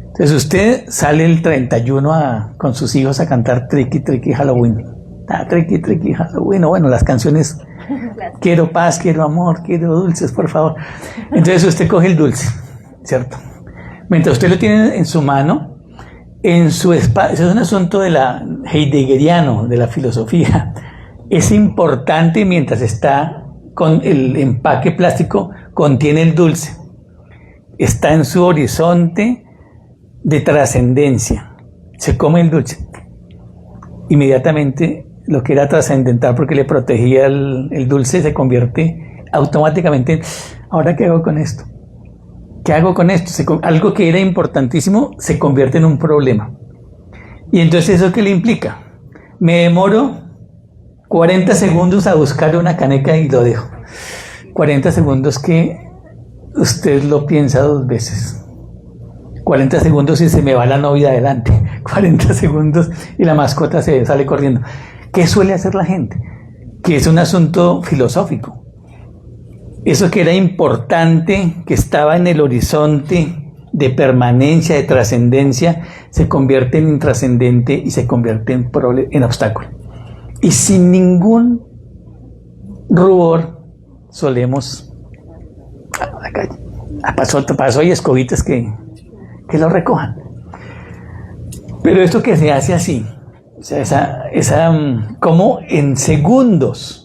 Entonces usted sale el 31 con sus hijos a cantar Triqui Triqui Halloween. Triqui Triqui Halloween. Bueno, las canciones quiero paz, quiero amor, quiero dulces, por favor. Entonces usted coge el dulce, ¿cierto? Mientras usted lo tiene en su mano, en su espacio, eso es un asunto de la heideggeriano, de la filosofía. Es importante mientras está con el empaque plástico, contiene el dulce. Está en su horizonte de trascendencia. Se come el dulce. Inmediatamente lo que era trascendental porque le protegía el dulce se convierte automáticamente en, ¿ahora qué hago con esto? ¿Qué hago con esto? Algo que era importantísimo se convierte en un problema. Y entonces, ¿eso qué le implica? Me demoro 40 segundos a buscar una caneca y lo dejo. 40 segundos que usted lo piensa 2 veces. 40 segundos y se me va la novia adelante. 40 segundos y la mascota se sale corriendo. ¿Qué suele hacer la gente? Que es un asunto filosófico. Eso que era importante, que estaba en el horizonte de permanencia, de trascendencia, se convierte en intrascendente y se convierte en obstáculo. Y sin ningún rubor solemos a la calle. A paso y escobitas que lo recojan. Pero esto que se hace así, o sea, como en segundos,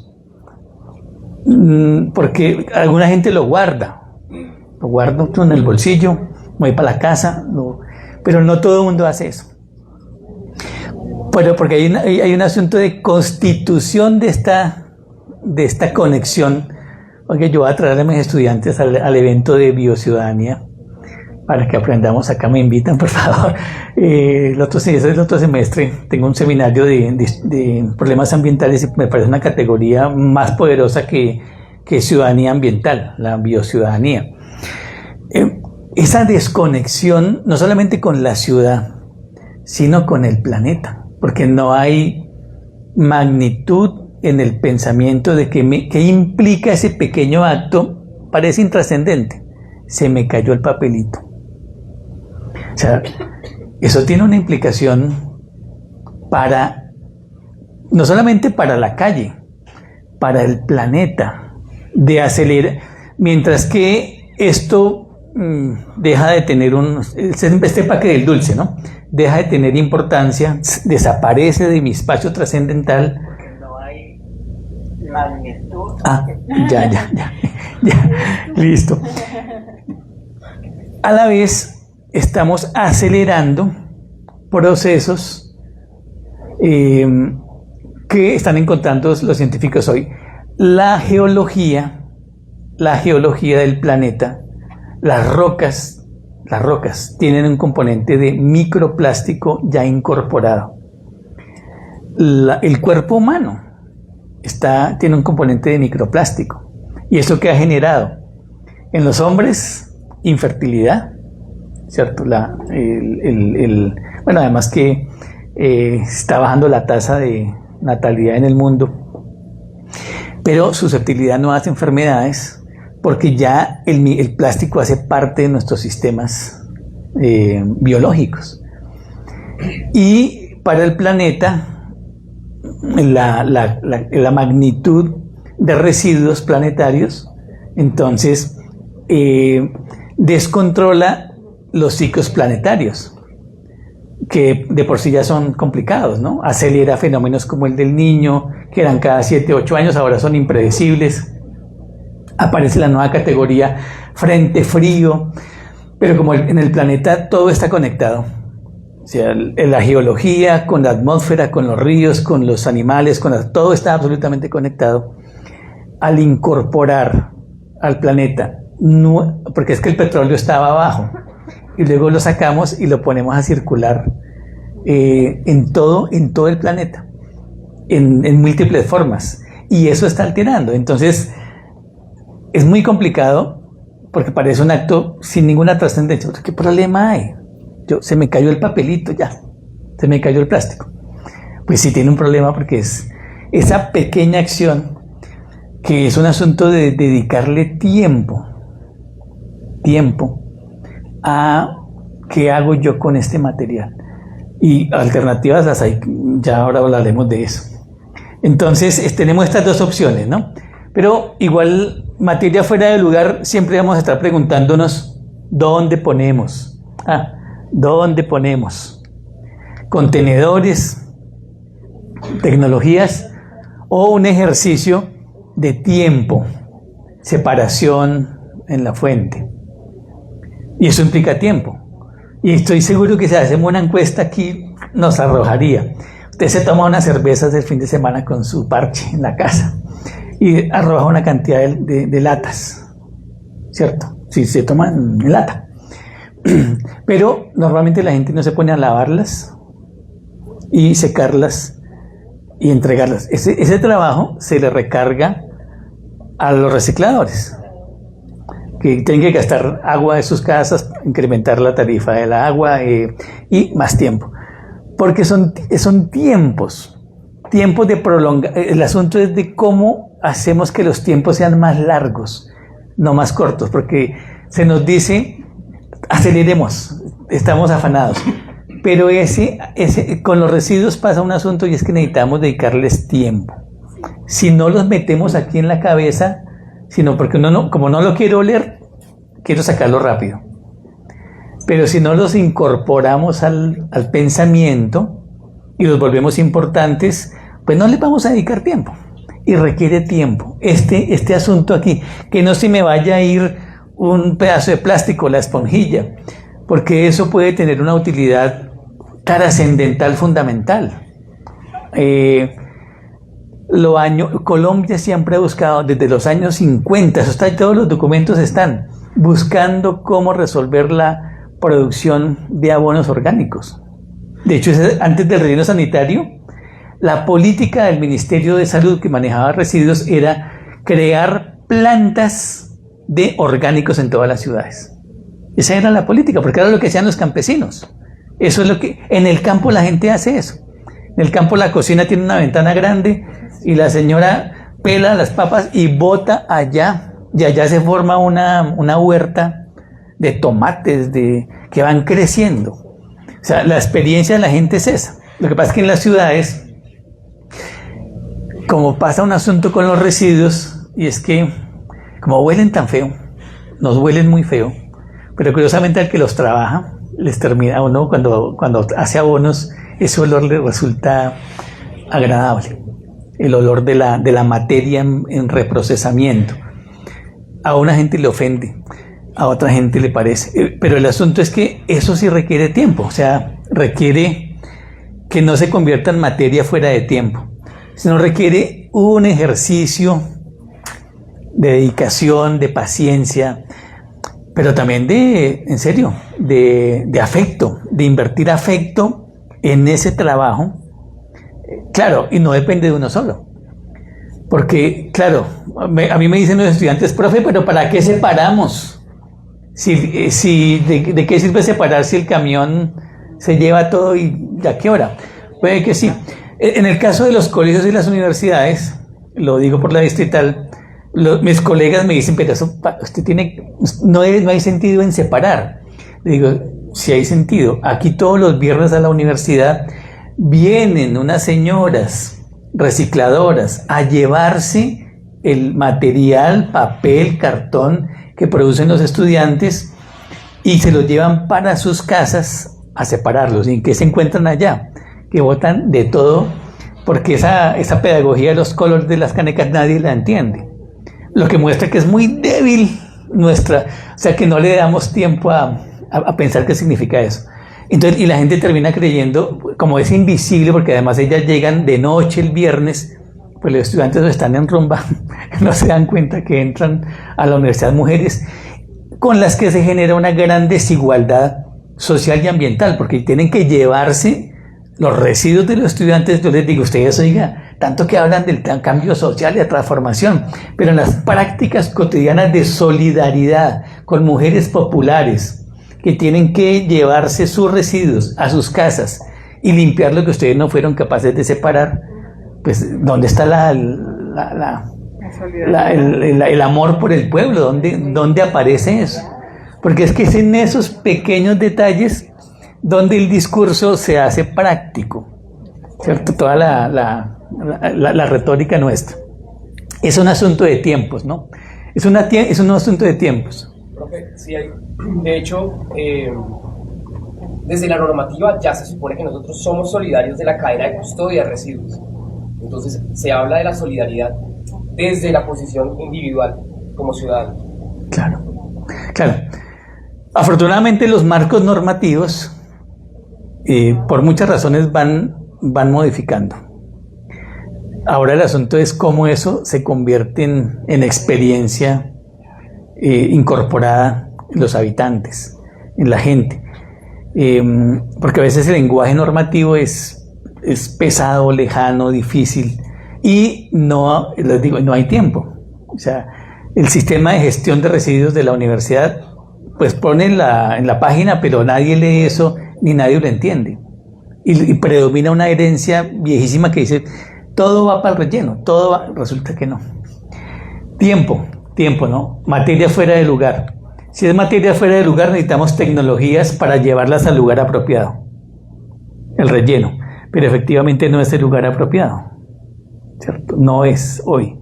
porque alguna gente lo guarda en el bolsillo, me voy para la casa, pero no todo el mundo hace eso. Pero porque hay un asunto de constitución de esta conexión. Oye, yo voy a traer a mis estudiantes al evento de biociudadanía para que aprendamos. Acá me invitan, por favor. El otro semestre tengo un seminario de problemas ambientales y me parece una categoría más poderosa que ciudadanía ambiental, la biociudadanía. Esa desconexión no solamente con la ciudad, sino con el planeta, porque no hay magnitud en el pensamiento de qué implica ese pequeño acto. Parece intrascendente. Se me cayó el papelito. O sea, eso tiene una implicación no solamente para la calle, para el planeta, de acelerar, mientras que esto deja de tener este empaque del dulce, ¿no? Deja de tener importancia, desaparece de mi espacio trascendental. No hay magnitud. Ya, listo. A la vez estamos acelerando procesos que están encontrando los científicos hoy. La geología del planeta, las rocas tienen un componente de microplástico ya incorporado. El cuerpo humano tiene un componente de microplástico. ¿Y eso qué ha generado? En los hombres, infertilidad, ¿cierto? Bueno, además que está bajando la tasa de natalidad en el mundo, pero susceptibilidad a nuevas enfermedades, porque ya el plástico hace parte de nuestros sistemas biológicos. Y para el planeta, la magnitud de residuos planetarios, entonces, descontrola los ciclos planetarios, que de por sí ya son complicados, ¿no? Acelera fenómenos como el del Niño, que eran cada 7 u 8 años, ahora son impredecibles. Aparece la nueva categoría frente frío, pero como en el planeta todo está conectado, o sea, la geología con la atmósfera, con los ríos, con los animales, todo está absolutamente conectado. Al incorporar al planeta, porque es que el petróleo estaba abajo, y luego lo sacamos y lo ponemos a circular en todo el planeta, en múltiples formas, y eso está alterando. Entonces es muy complicado porque parece un acto sin ninguna trascendencia. ¿Qué problema hay? Se me cayó el papelito, ya, se me cayó el plástico. Pues sí tiene un problema, porque es esa pequeña acción, que es un asunto de dedicarle tiempo a qué hago yo con este material. Y alternativas las hay, ya ahora hablaremos de eso. Entonces tenemos estas dos opciones, ¿no? Pero igual, materia fuera de lugar, siempre vamos a estar preguntándonos ¿dónde ponemos? ¿Dónde ponemos? Contenedores, tecnologías, o un ejercicio de tiempo, separación en la fuente. Y eso implica tiempo. Y estoy seguro que si hacemos una encuesta aquí, nos arrojaría. Usted se toma unas cervezas el fin de semana con su parche en la casa y arroja una cantidad de latas, ¿cierto? Si se toman en lata. Pero normalmente la gente no se pone a lavarlas y secarlas y entregarlas. Ese trabajo se le recarga a los recicladores, que tienen que gastar agua de sus casas, incrementar la tarifa del agua y más tiempo. Porque son tiempos de prolongar. El asunto es de cómo hacemos que los tiempos sean más largos, no más cortos, porque se nos dice aceleremos, estamos afanados. Pero con los residuos pasa un asunto, y es que necesitamos dedicarles tiempo. Si no los metemos aquí en la cabeza, sino porque como no lo quiero oler, quiero sacarlo rápido. Pero si no los incorporamos al pensamiento y los volvemos importantes, pues no les vamos a dedicar tiempo. Y requiere tiempo. Este asunto aquí, que no se me vaya a ir un pedazo de plástico, la esponjilla, porque eso puede tener una utilidad trascendental fundamental. Colombia siempre ha buscado, desde los años 50, eso está, todos los documentos están, buscando cómo resolver la producción de abonos orgánicos. De hecho, antes del relleno sanitario, la política del Ministerio de Salud que manejaba residuos era crear plantas de orgánicos en todas las ciudades. Esa era la política, porque era lo que hacían los campesinos. Eso es lo que en el campo la gente hace eso. En el campo la cocina tiene una ventana grande y la señora pela las papas y bota allá, y allá se forma una huerta de tomates que van creciendo. O sea, la experiencia de la gente es esa. Lo que pasa es que en las ciudades, como pasa un asunto con los residuos, y es que como huelen tan feo, nos huelen muy feo, pero curiosamente al que los trabaja, les termina, o no, cuando hace abonos, ese olor le resulta agradable, el olor de la materia en reprocesamiento. A una gente le ofende, a otra gente le parece, pero el asunto es que eso sí requiere tiempo, o sea, requiere que no se convierta en materia fuera de tiempo, sino requiere un ejercicio de dedicación, de paciencia, pero también en serio, de afecto, de invertir afecto en ese trabajo. Claro, y no depende de uno solo. Porque, claro, a mí me dicen los estudiantes, profe, pero ¿para qué separamos? ¿De qué sirve separar si el camión se lleva todo y a qué hora? Puede que sí. En el caso de los colegios y las universidades, lo digo por la distrital, mis colegas me dicen, pero eso no hay sentido en separar. Le digo, sí hay sentido. Aquí todos los viernes a la universidad vienen unas señoras recicladoras a llevarse el material, papel, cartón que producen los estudiantes y se los llevan para sus casas a separarlos. ¿Y en qué se encuentran allá? Que botan de todo, porque esa pedagogía de los colores de las canecas nadie la entiende. lo que muestra que es muy débil nuestra, o sea, que no le damos tiempo a pensar qué significa eso. Entonces, y la gente termina creyendo, como es invisible, porque además ellas llegan de noche el viernes, pues los estudiantes están en rumba, no se dan cuenta que entran a la universidad mujeres, con las que se genera una gran desigualdad social y ambiental, porque tienen que llevarse los residuos de los estudiantes. Yo les digo, ustedes, oiga, tanto que hablan del cambio social y de transformación, pero en las prácticas cotidianas de solidaridad con mujeres populares que tienen que llevarse sus residuos a sus casas y limpiar lo que ustedes no fueron capaces de separar, pues ¿dónde está el amor por el pueblo? ¿Dónde aparece eso? Porque es que es en esos pequeños detalles donde el discurso se hace práctico, ¿cierto? Toda la retórica nuestra. Es un asunto de tiempos, ¿no? Es un asunto de tiempos. Profe, sí hay. De hecho, desde la normativa ya se supone que nosotros somos solidarios de la cadena de custodia de residuos. Entonces, se habla de la solidaridad desde la posición individual como ciudadano. Claro. Afortunadamente los marcos normativos, por muchas razones, van modificando. Ahora el asunto es cómo eso se convierte en experiencia incorporada en los habitantes, en la gente. Porque a veces el lenguaje normativo es pesado, lejano, difícil, y les digo, no hay tiempo. O sea, el sistema de gestión de residuos de la universidad pues pone en la página, pero nadie lee eso ni nadie lo entiende. Y predomina una herencia viejísima que dice, todo va para el relleno, resulta que no. Tiempo, ¿no? Materia fuera de lugar. Si es materia fuera de lugar, necesitamos tecnologías para llevarlas al lugar apropiado. El relleno. Pero efectivamente no es el lugar apropiado, ¿cierto? No es hoy.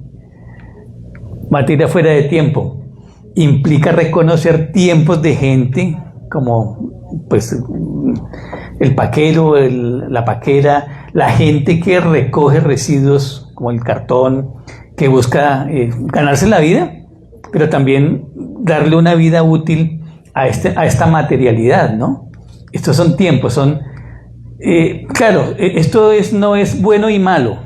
Materia fuera de tiempo. Implica reconocer tiempos de gente como pues el paquero, la paquera, la gente que recoge residuos como el cartón, que busca ganarse la vida, pero también darle una vida útil a esta materialidad, ¿no? Estos son tiempos, claro, esto no es bueno y malo.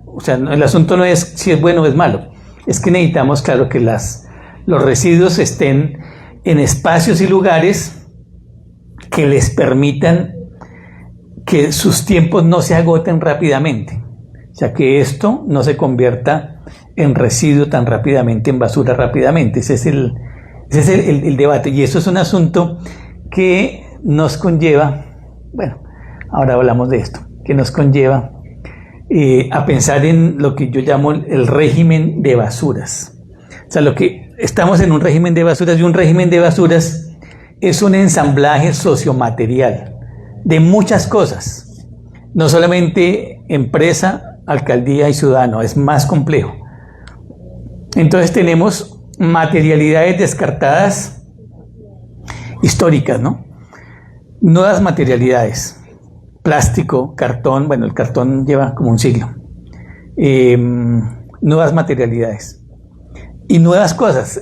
O sea, el asunto no es si es bueno o es malo. Es que necesitamos, claro, que los residuos estén en espacios y lugares que les permitan que sus tiempos no se agoten rápidamente. O sea, que esto no se convierta en residuo tan rápidamente, en basura rápidamente. Ese es el debate. Y eso es un asunto que nos conlleva, bueno, ahora hablamos de esto, que nos conlleva a pensar en lo que yo llamo el régimen de basuras. O sea, estamos en un régimen de basuras, y un régimen de basuras es un ensamblaje sociomaterial de muchas cosas. No solamente empresa, alcaldía y ciudadano, es más complejo. Entonces tenemos materialidades descartadas históricas, ¿no? Nuevas materialidades. Plástico, cartón, bueno, el cartón lleva como un siglo. Nuevas materialidades. Y nuevas cosas.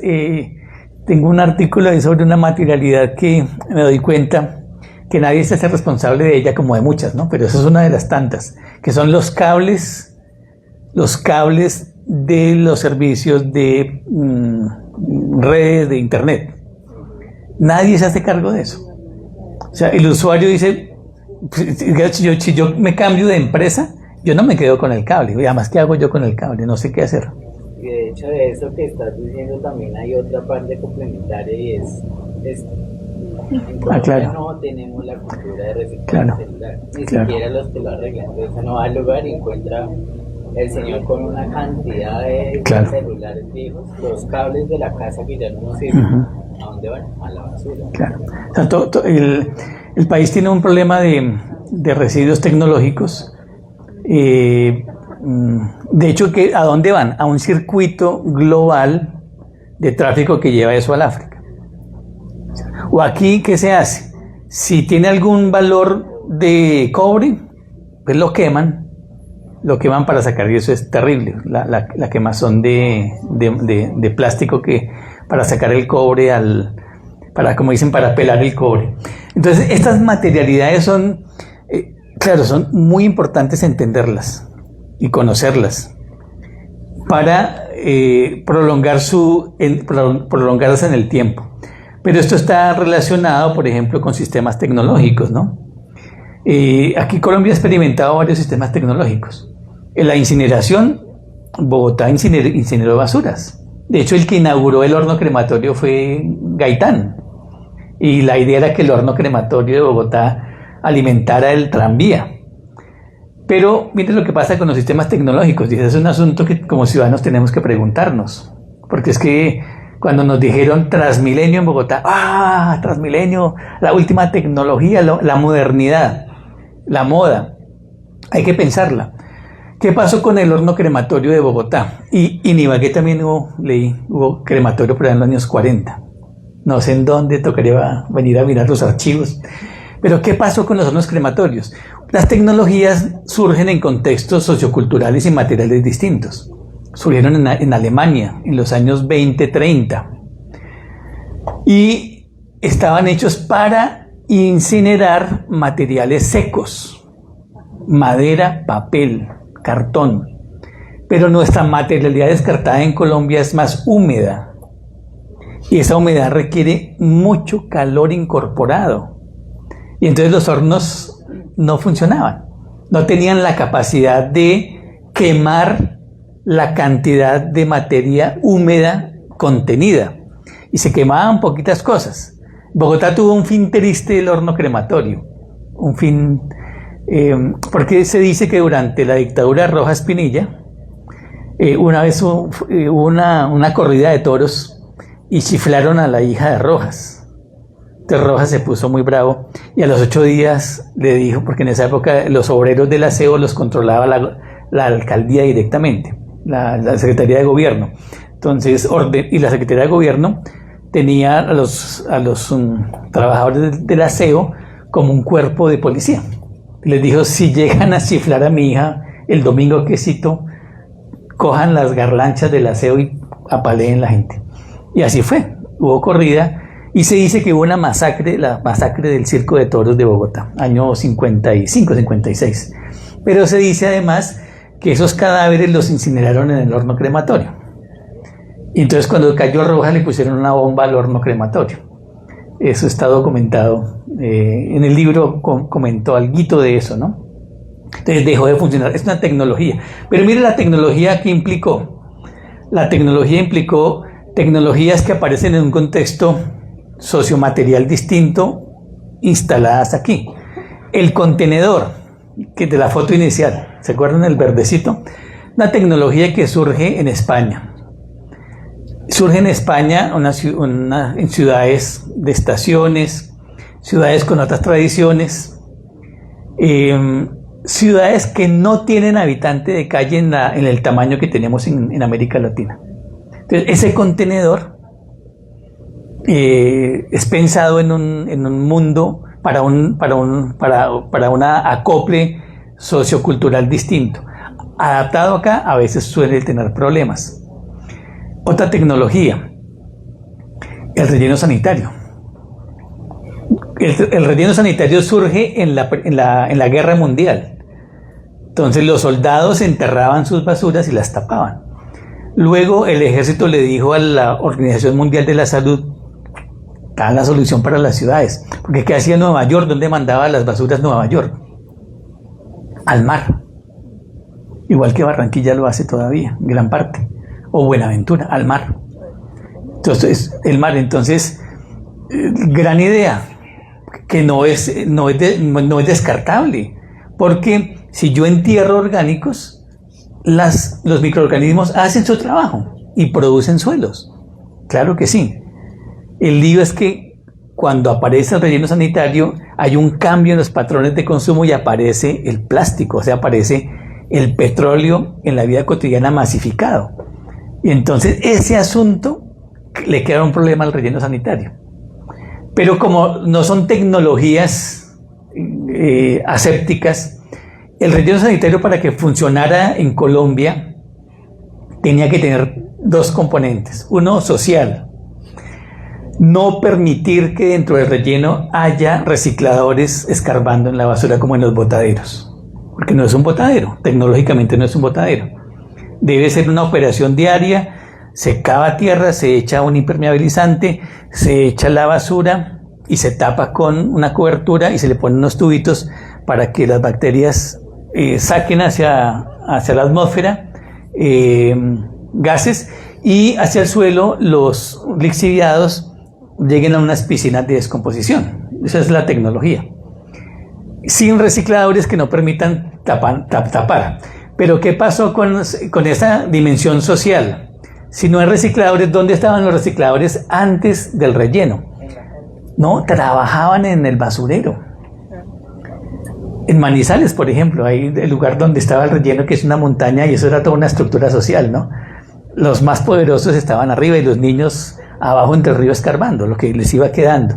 Tengo un artículo ahí sobre una materialidad que me doy cuenta que nadie se hace responsable de ella, como de muchas, ¿no? Pero eso es una de las tantas, que son los cables de los servicios de redes de internet. Nadie se hace cargo de eso. O sea, el usuario dice, si yo me cambio de empresa, yo no me quedo con el cable. Y además, ¿qué hago yo con el cable? No sé qué hacer. Y de hecho de eso que estás diciendo también hay otra parte complementaria y es en Colombia claro. No tenemos la cultura de reciclaje celular, ni siquiera los que lo arreglan. Entonces uno va al lugar y encuentra el señor con una cantidad de celulares viejos, los cables de la casa que ya no nos sirven. ¿A dónde van? A la basura. Claro. O sea, el país tiene un problema de residuos tecnológicos. De hecho, ¿a dónde van? A un circuito global de tráfico que lleva eso al África. O aquí, ¿qué se hace? Si tiene algún valor de cobre, pues lo queman lo queman para sacar, y eso es terrible, la quemazón de plástico que para sacar el cobre como dicen, para pelar el cobre. Entonces, estas materialidades son, claro, son muy importantes entenderlas y conocerlas para prolongarlas en el tiempo. Pero esto está relacionado, por ejemplo, con sistemas tecnológicos, ¿no? Aquí Colombia ha experimentado varios sistemas tecnológicos. En la incineración, Bogotá incineró basuras. De hecho, el que inauguró el horno crematorio fue Gaitán. Y la idea era que el horno crematorio de Bogotá alimentara el tranvía. Pero miren lo que pasa con los sistemas tecnológicos. Y ese es un asunto que como ciudadanos tenemos que preguntarnos. Porque es que cuando nos dijeron Transmilenio en Bogotá, Transmilenio, la última tecnología, la modernidad, la moda, hay que pensarla. ¿Qué pasó con el horno crematorio de Bogotá? Y en Ibagué también hubo crematorio por ahí en los años 40. No sé en dónde, tocaría venir a mirar los archivos. Pero ¿qué pasó con los hornos crematorios? Las tecnologías surgen en contextos socioculturales y materiales distintos. Surgieron en Alemania en los años 20-30 y estaban hechos para incinerar materiales secos, madera, papel, cartón. Pero nuestra materialidad descartada en Colombia es más húmeda y esa humedad requiere mucho calor incorporado y entonces los hornos no funcionaban, no tenían la capacidad de quemar la cantidad de materia húmeda contenida y se quemaban poquitas cosas. Bogotá tuvo un fin triste del horno crematorio, un fin porque se dice que durante la dictadura de Rojas Pinilla una vez hubo una corrida de toros y chiflaron a la hija de Rojas. Entonces Rojas se puso muy bravo y a los 8 días le dijo, porque en esa época los obreros del aseo los controlaba la alcaldía directamente, la Secretaría de Gobierno. Entonces, y la Secretaría de Gobierno tenía a los trabajadores del aseo como un cuerpo de policía. Les dijo, si llegan a chiflar a mi hija el domingo que cito, cojan las garlanchas del aseo y apaleen la gente. Y así fue, hubo corrida y se dice que hubo una masacre, la masacre del Circo de Toros de Bogotá, año 55-56. Pero se dice además que esos cadáveres los incineraron en el horno crematorio. Y entonces cuando cayó Rojas le pusieron una bomba al horno crematorio. Eso está documentado. En el libro comentó alguito de eso, ¿no? Entonces dejó de funcionar. Es una tecnología. Pero mire la tecnología que implicó. La tecnología implicó tecnologías que aparecen en un contexto sociomaterial distinto instaladas aquí. El contenedor, que de la foto inicial, ¿se acuerdan del verdecito? Una tecnología que surge en España. Surge en España en ciudades de estaciones, ciudades con otras tradiciones, ciudades que no tienen habitante de calle en el tamaño que tenemos en América Latina. Entonces, ese contenedor es pensado en un mundo para una acople sociocultural distinto. Adaptado acá, a veces suele tener problemas. Otra tecnología, el relleno sanitario. El relleno sanitario surge en la Guerra Mundial. Entonces los soldados enterraban sus basuras y las tapaban. Luego el ejército le dijo a la Organización Mundial de la Salud, hagan la solución para las ciudades. Porque ¿qué hacía Nueva York? ¿Dónde mandaba las basuras Nueva York? Al mar. Igual que Barranquilla lo hace todavía, en gran parte. O Buenaventura, al mar. Entonces, el mar, gran idea, que no es descartable. Porque si yo entierro orgánicos, los microorganismos hacen su trabajo y producen suelos. Claro que sí. El lío es que cuando aparece el relleno sanitario hay un cambio en los patrones de consumo y aparece el plástico, o sea, aparece el petróleo en la vida cotidiana masificado. Y entonces ese asunto le queda un problema al relleno sanitario. Pero como no son tecnologías asépticas El relleno sanitario, para que funcionara en Colombia, tenía que tener dos componentes. Uno, social. No permitir que dentro del relleno haya recicladores escarbando en la basura como en los botaderos, porque no es un botadero, tecnológicamente no es un botadero. Debe ser una operación diaria, se cava tierra, se echa un impermeabilizante, se echa la basura y se tapa con una cobertura y se le ponen unos tubitos para que las bacterias saquen hacia la atmósfera gases, y hacia el suelo los lixiviados lleguen a unas piscinas de descomposición. Esa es la tecnología. Sin recicladores que no permitan tapar. Pero ¿qué pasó con esa dimensión social? Si no hay recicladores, ¿dónde estaban los recicladores antes del relleno? No, trabajaban en el basurero. En Manizales, por ejemplo, hay el lugar donde estaba el relleno, que es una montaña, y eso era toda una estructura social, ¿no? Los más poderosos estaban arriba y los niños abajo entre el río escarbando, lo que les iba quedando.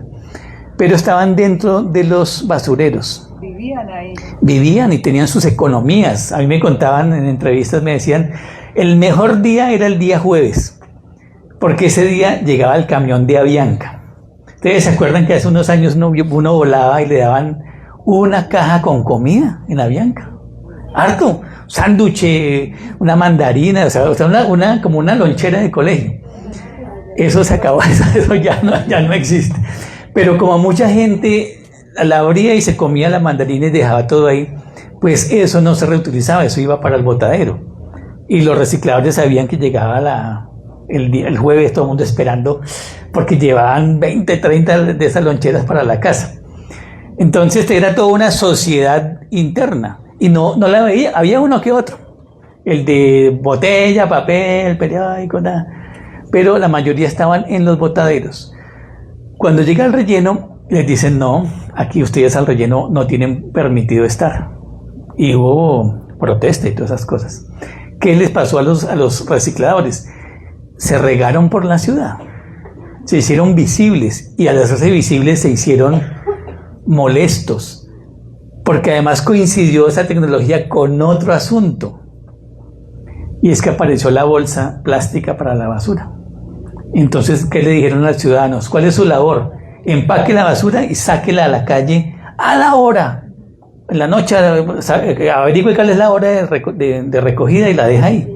Pero estaban dentro de los basureros. Vivían ahí. Vivían y tenían sus economías. A mí me contaban en entrevistas, me decían, el mejor día era el día jueves, porque ese día llegaba el camión de Avianca. ¿Ustedes se acuerdan que hace unos años uno volaba y le daban una caja con comida en Avianca? Harto, sándwich, una mandarina, o sea como una lonchera de colegio. Eso se acabó, eso ya no existe. Pero como mucha gente la abría y se comía la mandarina y dejaba todo ahí, pues eso no se reutilizaba, eso iba para el botadero. Y los recicladores sabían que llegaba el jueves, todo el mundo esperando, porque llevaban 20, 30 de esas loncheras para la casa. Entonces era toda una sociedad interna. Y no la veía, había uno que otro, el de botella, papel, periódico, nada, pero la mayoría estaban en los botaderos. Cuando llega el relleno, les dicen, no, aquí ustedes al relleno no tienen permitido estar. Y hubo protesta y todas esas cosas. ¿Qué les pasó a los recicladores? Se regaron por la ciudad, se hicieron visibles, y al hacerse visibles se hicieron molestos. Porque además coincidió esa tecnología con otro asunto, y es que apareció la bolsa plástica para la basura. Entonces, ¿qué le dijeron a los ciudadanos? ¿Cuál es su labor? Empaque la basura y sáquela a la calle a la hora. En la noche, averigüe cuál es la hora de recogida y la deja ahí.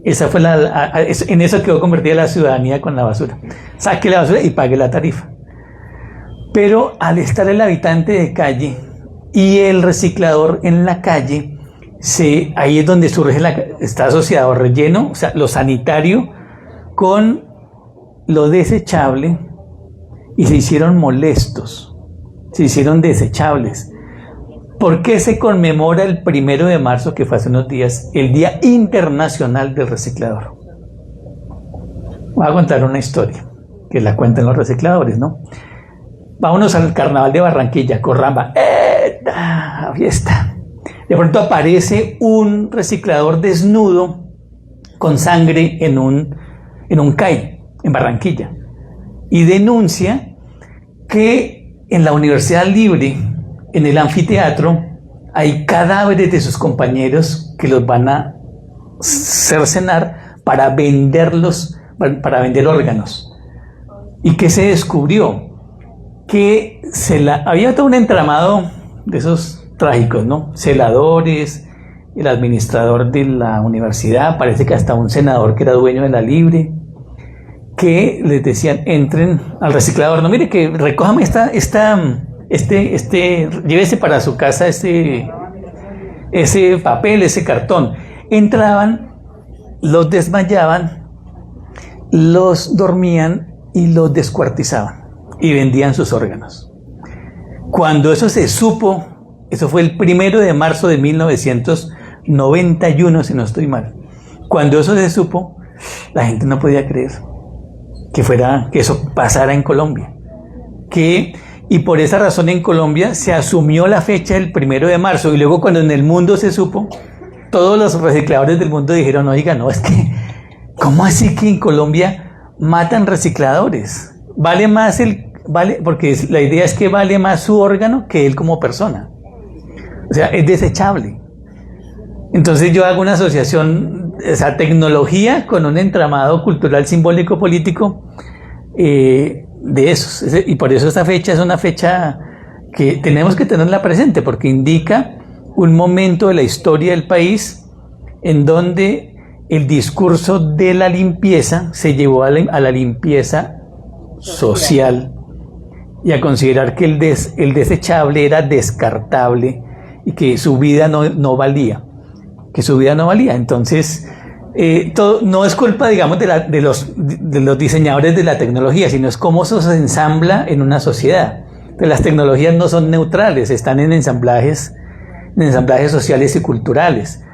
Esa fue en eso quedó convertida la ciudadanía con la basura. Saque la basura y pague la tarifa. Pero al estar el habitante de calle y el reciclador en la calle, ahí es donde está asociado el relleno, o sea, lo sanitario, con lo desechable, y se hicieron molestos, se hicieron desechables. ¿Por qué se conmemora el 1 de marzo, que fue hace unos días, el Día Internacional del Reciclador? Voy a contar una historia que la cuentan los recicladores, ¿no? Vámonos al Carnaval de Barranquilla, Corramba, fiesta. De pronto aparece un reciclador desnudo con sangre en un CAI en Barranquilla, y denuncia que en la Universidad Libre, en el anfiteatro, hay cadáveres de sus compañeros que los van a cercenar para venderlos, para vender órganos. ¿Y qué se descubrió? Que había todo un entramado de esos trágicos, ¿no? Celadores, el administrador de la universidad, parece que hasta un senador que era dueño de la Libre, que les decían, entren al reciclador, no, mire que recójame llévese para su casa ese papel, ese cartón. Entraban, los desmayaban, los dormían y los descuartizaban y vendían sus órganos. Cuando eso se supo, eso fue el 1 de marzo de 1991, si no estoy mal. Cuando eso se supo, la gente no podía creer que eso pasara en Colombia. Y por esa razón en Colombia se asumió la fecha del 1 de marzo, y luego cuando en el mundo se supo, todos los recicladores del mundo dijeron, oiga, no, es que, ¿cómo así que en Colombia matan recicladores? Porque la idea es que vale más su órgano que él como persona. O sea, es desechable. Entonces yo hago una asociación, esa tecnología con un entramado cultural, simbólico, político, de esos. Y por eso esta fecha es una fecha que tenemos que tenerla presente, porque indica un momento de la historia del país en donde el discurso de la limpieza se llevó a la limpieza social y a considerar que el desechable era descartable y que su vida no valía. Entonces, todo, no es culpa, digamos, de los diseñadores de la tecnología, sino es cómo eso se ensambla en una sociedad. Entonces, las tecnologías no son neutrales, están en ensamblajes sociales y culturales.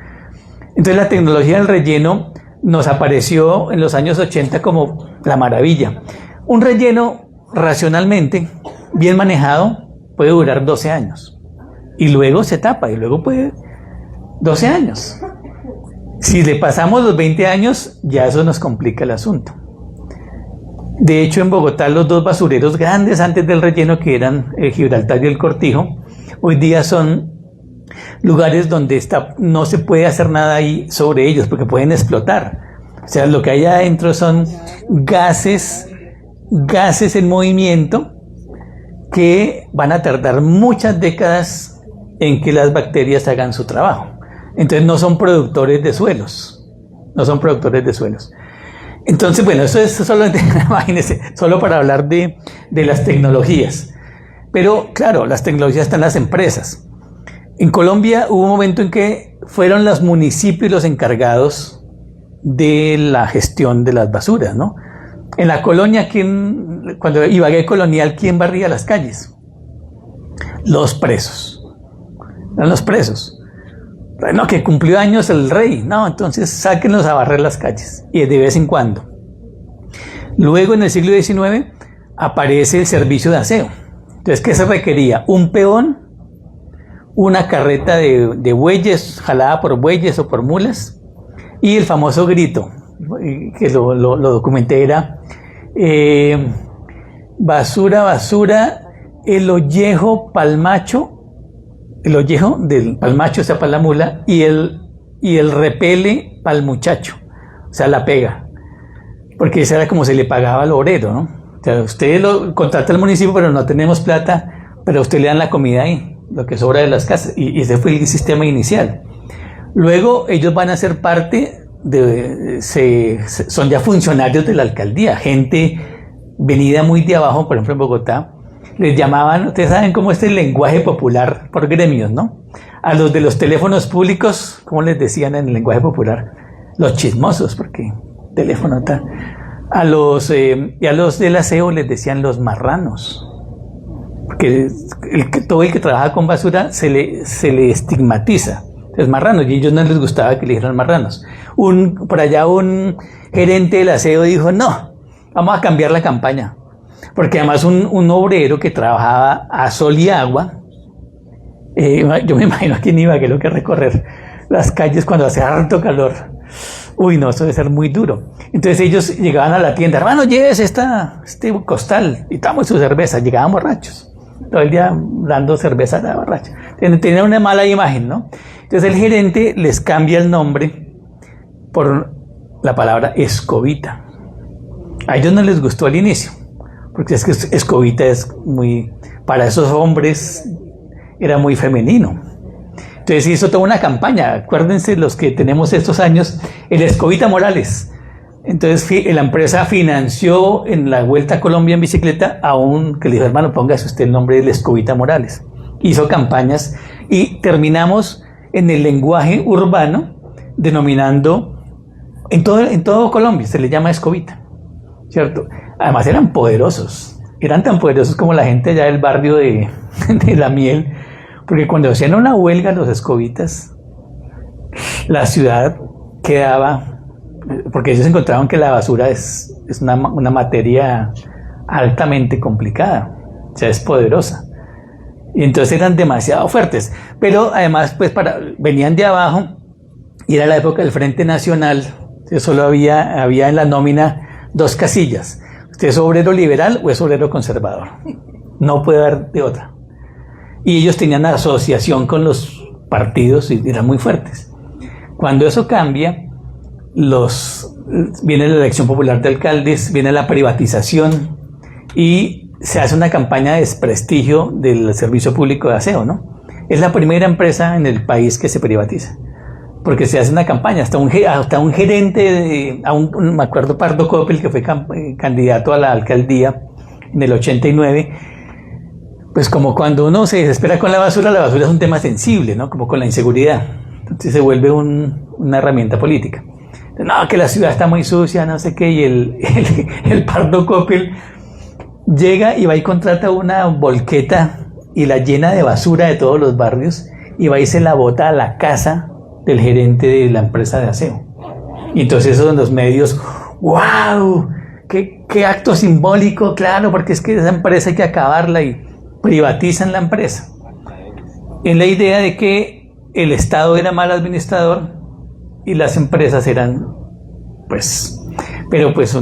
Entonces, la tecnología del relleno nos apareció en los años 80 como la maravilla. Un relleno, racionalmente, bien manejado, puede durar 12 años. Y luego se tapa, y luego puede 12 años. Si le pasamos los 20 años, ya eso nos complica el asunto. De hecho, en Bogotá, los dos basureros grandes antes del relleno, que eran el Gibraltar y el Cortijo, hoy día son lugares donde no se puede hacer nada ahí sobre ellos, porque pueden explotar. O sea, lo que hay adentro son gases en movimiento que van a tardar muchas décadas en que las bacterias hagan su trabajo. Entonces no son productores de suelos. Entonces, bueno, eso es solo, imagínense, solo para hablar de las tecnologías. Pero claro, las tecnologías están en las empresas. En Colombia hubo un momento en que fueron los municipios los encargados de la gestión de las basuras, ¿no? En la colonia, cuando Ibagué colonial, ¿quién barría las calles? Los presos. Eran los presos. Bueno, que cumplió años el rey. No, entonces sáquenlos a barrer las calles. Y de vez en cuando. Luego, en el siglo XIX, aparece el servicio de aseo. Entonces, ¿qué se requería? Un peón, una carreta de bueyes, jalada por bueyes o por mulas, y el famoso grito, que lo documenté, era basura, basura, el ollejo palmacho, el ollejo del palmacho, o sea, para la mula, y el repele pal muchacho, o sea, la pega, porque esa era como se le pagaba al obrero, ¿no? O sea, usted lo contrata al municipio, pero no tenemos plata, pero a usted le dan la comida ahí, lo que sobra de las casas, y ese fue el sistema inicial. Luego ellos van a ser parte son ya funcionarios de la alcaldía, gente venida muy de abajo. Por ejemplo, en Bogotá les llamaban, ustedes saben cómo es el lenguaje popular por gremios, ¿no? A los de los teléfonos públicos, ¿cómo les decían en el lenguaje popular? Los chismosos, porque teléfono está. Y a los del aseo les decían los marranos, porque todo el que trabaja con basura se le estigmatiza. Es marranos, y a ellos no les gustaba que le dijeran marranos. Por allá un gerente del aseo dijo, no, vamos a cambiar la campaña, porque además un obrero que trabajaba a sol y agua, yo me imagino a quién iba, que lo que recorrer las calles cuando hace harto calor. Uy, no, eso debe ser muy duro. Entonces ellos llegaban a la tienda, hermano, llévese este costal, y tomamos su cerveza. Llegaban borrachos, todo el día dando cerveza a la borracha. Tenían una mala imagen, ¿no? Entonces el gerente les cambia el nombre por la palabra escobita. A ellos no les gustó al inicio, porque es que escobita es para esos hombres era muy femenino. Entonces hizo toda una campaña. Acuérdense, los que tenemos estos años, el Escobita Morales. Entonces la empresa financió en la Vuelta a Colombia en bicicleta que le dijo, hermano, póngase usted el nombre del Escobita Morales. Hizo campañas y terminamos en el lenguaje urbano denominando, en todo Colombia se le llama escobita, ¿cierto? Además eran poderosos, eran tan poderosos como la gente allá del barrio de La Miel, porque cuando hacían una huelga los escobitas, la ciudad quedaba, porque ellos encontraban que la basura es una materia altamente complicada, o sea, es poderosa. Y entonces eran demasiado fuertes, pero además pues venían de abajo y era la época del Frente Nacional. Solo había en la nómina 2 casillas: usted es obrero liberal o es obrero conservador, no puede haber de otra. Y ellos tenían asociación con los partidos y eran muy fuertes. Cuando eso cambia, viene la elección popular de alcaldes, viene la privatización y se hace una campaña de desprestigio del servicio público de aseo, ¿no? Es la primera empresa en el país que se privatiza, porque se hace una campaña, hasta un gerente, me acuerdo, Pardo Coppel, que fue candidato a la alcaldía en el 89, pues como cuando uno se desespera con la basura es un tema sensible, ¿no? Como con la inseguridad. Entonces se vuelve una herramienta política. No, que la ciudad está muy sucia, no sé qué, y el Pardo Coppel llega y va y contrata una volqueta y la llena de basura de todos los barrios y va y se la bota a la casa del gerente de la empresa de aseo. Y entonces eso en los medios, ¡wow! ¡Qué acto simbólico! Claro, porque es que esa empresa hay que acabarla y privatizan la empresa. En la idea de que el Estado era mal administrador y las empresas eran, pues, pero pues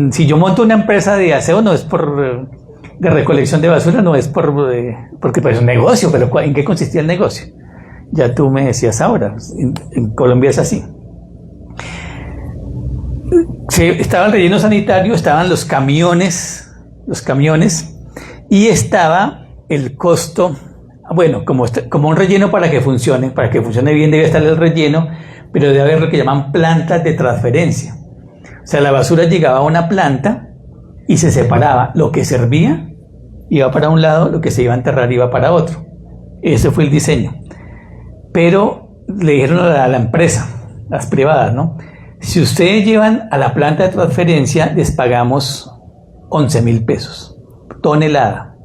si yo monto una empresa de aseo no es de recolección de basura, no es porque pues es un negocio, pero ¿en qué consistía el negocio? Ya tú me decías ahora, en Colombia es así. Estaba el relleno sanitario, estaban los camiones, y estaba el costo, bueno, como un relleno para que funcione bien debe estar el relleno, pero debe haber lo que llaman plantas de transferencia. O sea, la basura llegaba a una planta y se separaba. Lo que servía iba para un lado, lo que se iba a enterrar iba para otro. Ese fue el diseño. Pero le dijeron a la empresa, las privadas, ¿no? Si ustedes llevan a la planta de transferencia, les pagamos 11.000 pesos, tonelada.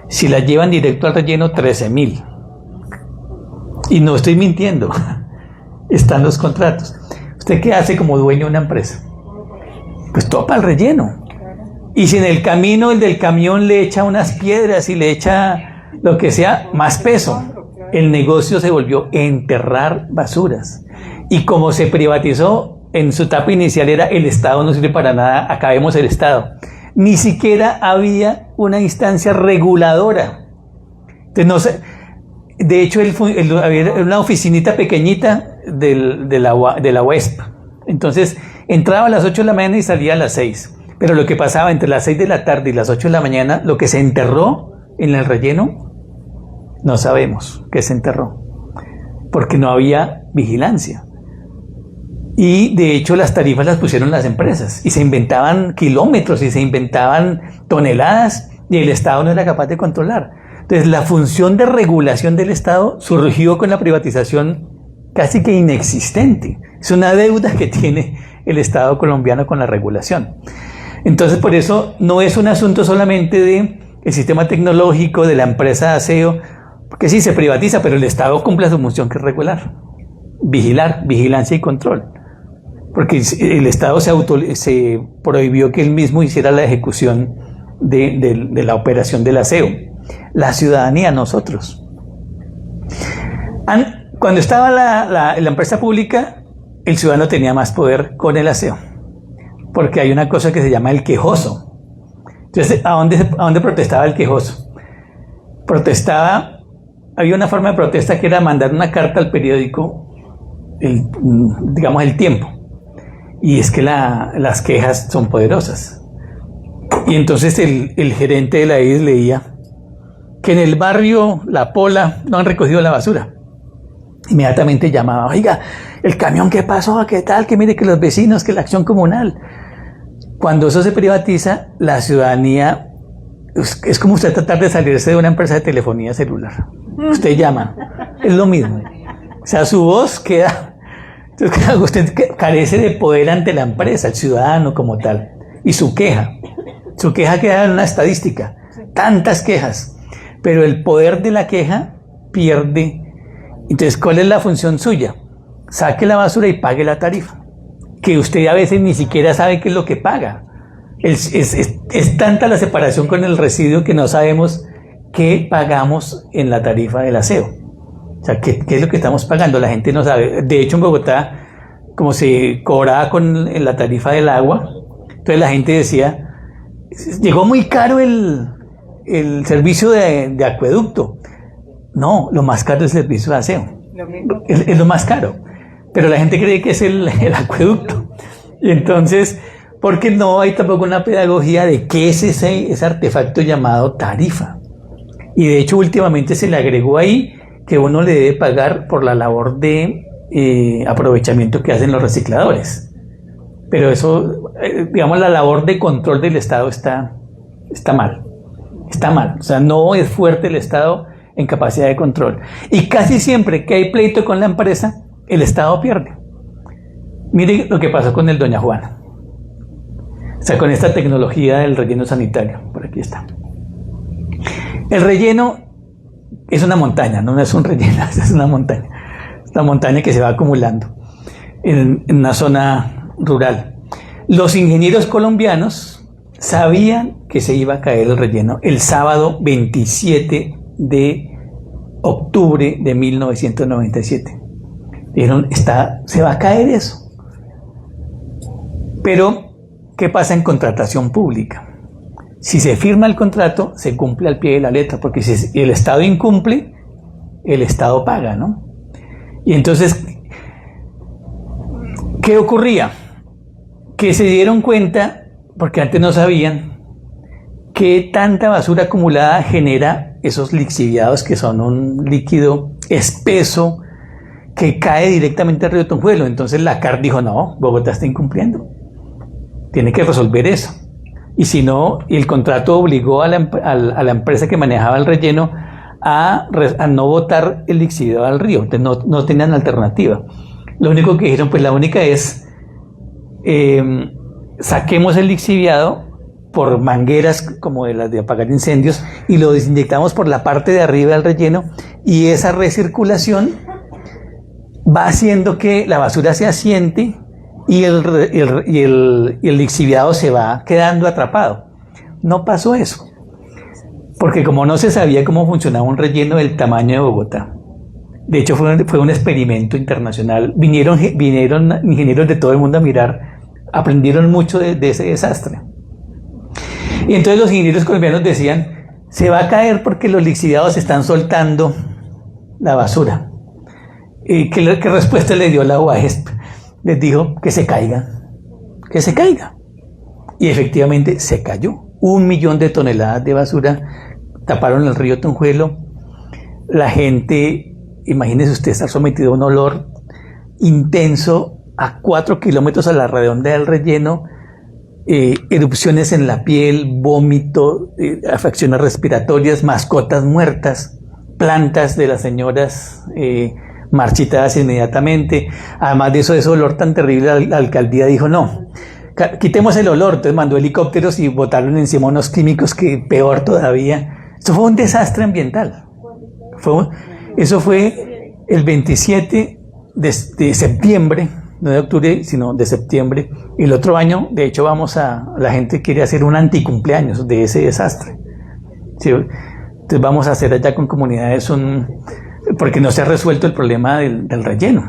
Si la llevan directo al relleno, 13.000. Y no estoy mintiendo, están los contratos. ¿Usted qué hace como dueño de una empresa? Pues topa el relleno. Y si en el camino el del camión le echa unas piedras y le echa lo que sea, más peso. El negocio se volvió enterrar basuras. Y como se privatizó, en su etapa inicial era el Estado no sirve para nada, acabemos el Estado. Ni siquiera había una instancia reguladora. Entonces, no sé, de hecho, había una oficinita pequeñita de la UESP. Entonces, entraba a las 8 de la mañana y salía a las 6. Pero lo que pasaba entre las 6 de la tarde y las 8 de la mañana, lo que se enterró en el relleno, no sabemos qué se enterró, porque no había vigilancia. Y de hecho las tarifas las pusieron las empresas y se inventaban kilómetros y se inventaban toneladas y el Estado no era capaz de controlar. Entonces la función de regulación del Estado surgió con la privatización casi que inexistente. Es una deuda que tiene el Estado colombiano con la regulación. Entonces por eso no es un asunto solamente del sistema tecnológico, de la empresa de aseo, porque sí se privatiza, pero el Estado cumple su función que es regular, vigilancia y control. Porque el Estado se prohibió que él mismo hiciera la ejecución de la operación del aseo. La ciudadanía, nosotros. Cuando estaba la empresa pública, el ciudadano tenía más poder con el aseo. Porque hay una cosa que se llama el quejoso. Entonces, ¿a dónde protestaba el quejoso? Había una forma de protesta que era mandar una carta al periódico, el Tiempo. Y es que las quejas son poderosas. Y entonces el gerente de la IES leía que en el barrio La Pola no han recogido la basura. Inmediatamente llamaba, oiga, el camión, ¿qué pasó? ¿Qué tal? Que mire que los vecinos, que la acción comunal. Cuando eso se privatiza, la ciudadanía, es como usted tratar de salirse de una empresa de telefonía celular. Usted llama, es lo mismo. O sea, su voz queda... Entonces, usted carece de poder ante la empresa, el ciudadano como tal. Y su queja queda en una estadística. Tantas quejas. Pero el poder de la queja pierde. Entonces, ¿cuál es la función suya? Saque la basura y pague la tarifa. Que usted a veces ni siquiera sabe qué es lo que paga. Es tanta la separación con el residuo que no sabemos qué pagamos en la tarifa del aseo. O sea, ¿qué es lo que estamos pagando? La gente no sabe. De hecho, en Bogotá, como se cobraba en la tarifa del agua, entonces la gente decía, llegó muy caro el servicio de acueducto. No, lo más caro es el servicio de aseo. Es lo más caro. Pero la gente cree que es el acueducto. Y entonces, porque no hay tampoco una pedagogía de qué es ese artefacto llamado tarifa. Y de hecho, últimamente se le agregó ahí que uno le debe pagar por la labor de aprovechamiento que hacen los recicladores. Pero eso, digamos, la labor de control del Estado está mal. Está mal. O sea, no es fuerte el Estado en capacidad de control. Y casi siempre que hay pleito con la empresa, el Estado pierde. Mire lo que pasó con el Doña Juana. O sea, con esta tecnología del relleno sanitario. Por aquí está. El relleno es una montaña, no es un relleno, es una montaña. Es una montaña que se va acumulando en una zona rural. Los ingenieros colombianos sabían que se iba a caer el relleno el sábado 27 de octubre de 1997. Dijeron, se va a caer eso. Pero, ¿qué pasa en contratación pública? Si se firma el contrato, se cumple al pie de la letra, porque si el Estado incumple, el Estado paga, ¿no? Y entonces, ¿qué ocurría? Que se dieron cuenta, porque antes no sabían, que tanta basura acumulada genera esos lixiviados, que son un líquido espeso que cae directamente al río Tunjuelo. Entonces la CART dijo, no, Bogotá está incumpliendo, tiene que resolver eso. Y si no, el contrato obligó a la empresa que manejaba el relleno a no botar el lixiviado al río. Entonces no tenían alternativa. Lo único que dijeron, pues la única es, saquemos el lixiviado por mangueras como de las de apagar incendios y lo desinyectamos por la parte de arriba del relleno, y esa recirculación va haciendo que la basura se asiente y el lixiviado se va quedando atrapado. No pasó eso, porque como no se sabía cómo funcionaba un relleno del tamaño de Bogotá, de hecho fue un experimento internacional, vinieron ingenieros de todo el mundo a mirar, aprendieron mucho de ese desastre. Y entonces los ingenieros colombianos decían, se va a caer porque los lixiviados están soltando la basura. ¿Qué respuesta le dio la UASP? Les dijo que se caiga. Y efectivamente se cayó. 1 millón de toneladas de basura taparon el río Tunjuelo. La gente, imagínese usted estar sometido a un olor intenso a 4 kilómetros a la redonda del relleno, erupciones en la piel, vómito, afecciones respiratorias, mascotas muertas, plantas de las señoras marchitadas inmediatamente. Además de eso, ese olor tan terrible, la alcaldía dijo, no, quitemos el olor. Entonces mandó helicópteros y botaron encima unos químicos que peor todavía. Esto fue un desastre ambiental. Eso fue el 27 de septiembre, no de octubre, sino de septiembre. Y el otro año, de hecho, la gente quiere hacer un anticumpleaños de ese desastre. ¿Sí? Entonces vamos a hacer allá con comunidades porque no se ha resuelto el problema del relleno.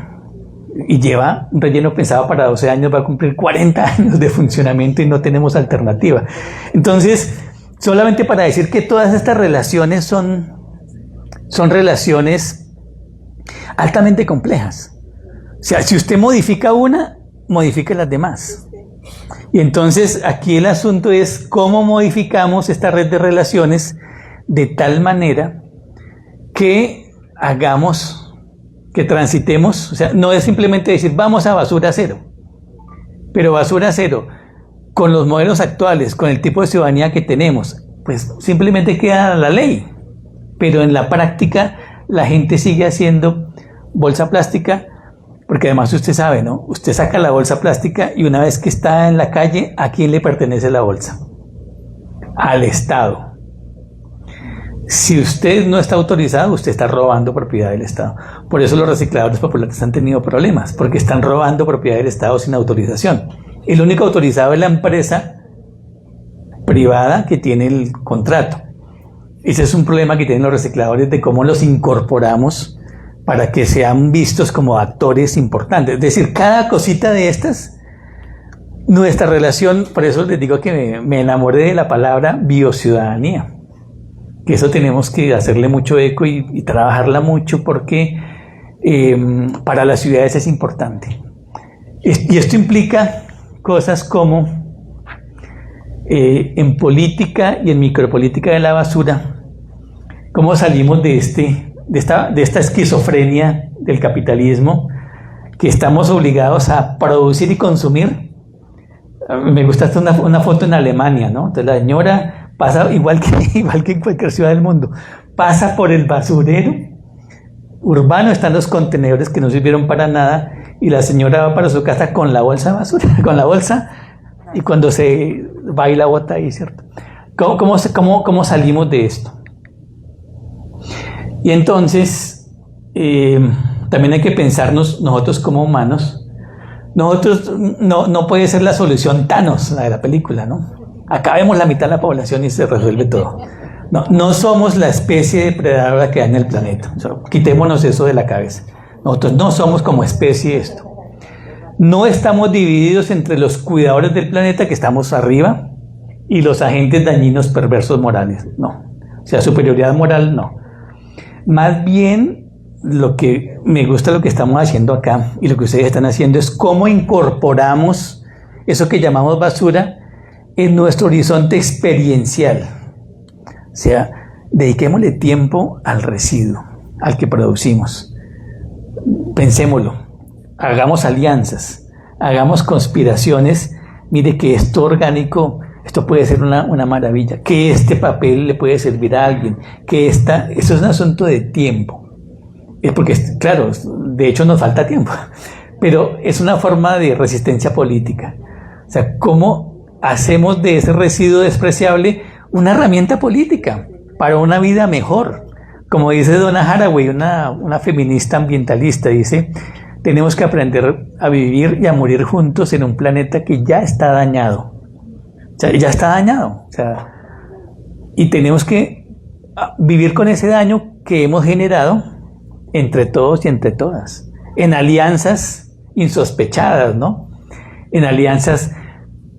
Y lleva un relleno pensado para 12 años, va a cumplir 40 años de funcionamiento y no tenemos alternativa. Entonces, solamente para decir que todas estas relaciones son relaciones altamente complejas. O sea, si usted modifica una, modifica las demás. Y entonces aquí el asunto es cómo modificamos esta red de relaciones de tal manera que que transitemos. O sea, no es simplemente decir vamos a basura cero, pero basura cero con los modelos actuales, con el tipo de ciudadanía que tenemos, pues simplemente queda la ley, pero en la práctica la gente sigue haciendo bolsa plástica. Porque además usted sabe, ¿no? Usted saca la bolsa plástica y una vez que está en la calle, ¿a quién le pertenece la bolsa? Al Estado. Si usted no está autorizado, usted está robando propiedad del Estado. Por eso los recicladores populares han tenido problemas, porque están robando propiedad del Estado sin autorización. El único autorizado es la empresa privada que tiene el contrato. Ese es un problema que tienen los recicladores de cómo los incorporamos para que sean vistos como actores importantes. Es decir, cada cosita de estas, nuestra relación, por eso les digo que me enamoré de la palabra biociudadanía, que eso tenemos que hacerle mucho eco y trabajarla mucho, porque para las ciudades es importante. Y esto implica cosas como en política y en micropolítica de la basura, cómo salimos de esta esquizofrenia del capitalismo, que estamos obligados a producir y consumir. Me gusta hasta una foto en Alemania, ¿no? Entonces la señora pasa, igual que en cualquier ciudad del mundo, pasa por el basurero urbano, están los contenedores que no sirvieron para nada, y la señora va para su casa con la bolsa de basura, con la bolsa, y cuando se va y la bota ahí, ¿cierto? ¿Cómo salimos de esto? Y entonces, también hay que pensarnos nosotros como humanos. Nosotros no puede ser la solución Thanos, la de la película, ¿no? Acabemos la mitad de la población y se resuelve todo. No somos la especie depredadora que hay en el planeta. O sea, quitémonos eso de la cabeza. Nosotros no somos como especie esto. No estamos divididos entre los cuidadores del planeta, que estamos arriba, y los agentes dañinos perversos morales. No. O sea, superioridad moral, no. Más bien, lo que me gusta lo que estamos haciendo acá y lo que ustedes están haciendo es cómo incorporamos eso que llamamos basura en nuestro horizonte experiencial. O sea, dediquémosle tiempo al residuo, al que producimos. Pensémoslo, hagamos alianzas, hagamos conspiraciones. Mire que esto orgánico, esto puede ser una maravilla, que este papel le puede servir a alguien, que eso es un asunto de tiempo. Es porque, claro, de hecho nos falta tiempo, pero es una forma de resistencia política. O sea, ¿cómo hacemos de ese residuo despreciable una herramienta política para una vida mejor? Como dice Donna Haraway, una feminista ambientalista, dice: tenemos que aprender a vivir y a morir juntos en un planeta que ya está dañado. O sea, ya está dañado. O sea, y tenemos que vivir con ese daño que hemos generado entre todos y entre todas, en alianzas insospechadas, ¿no? En alianzas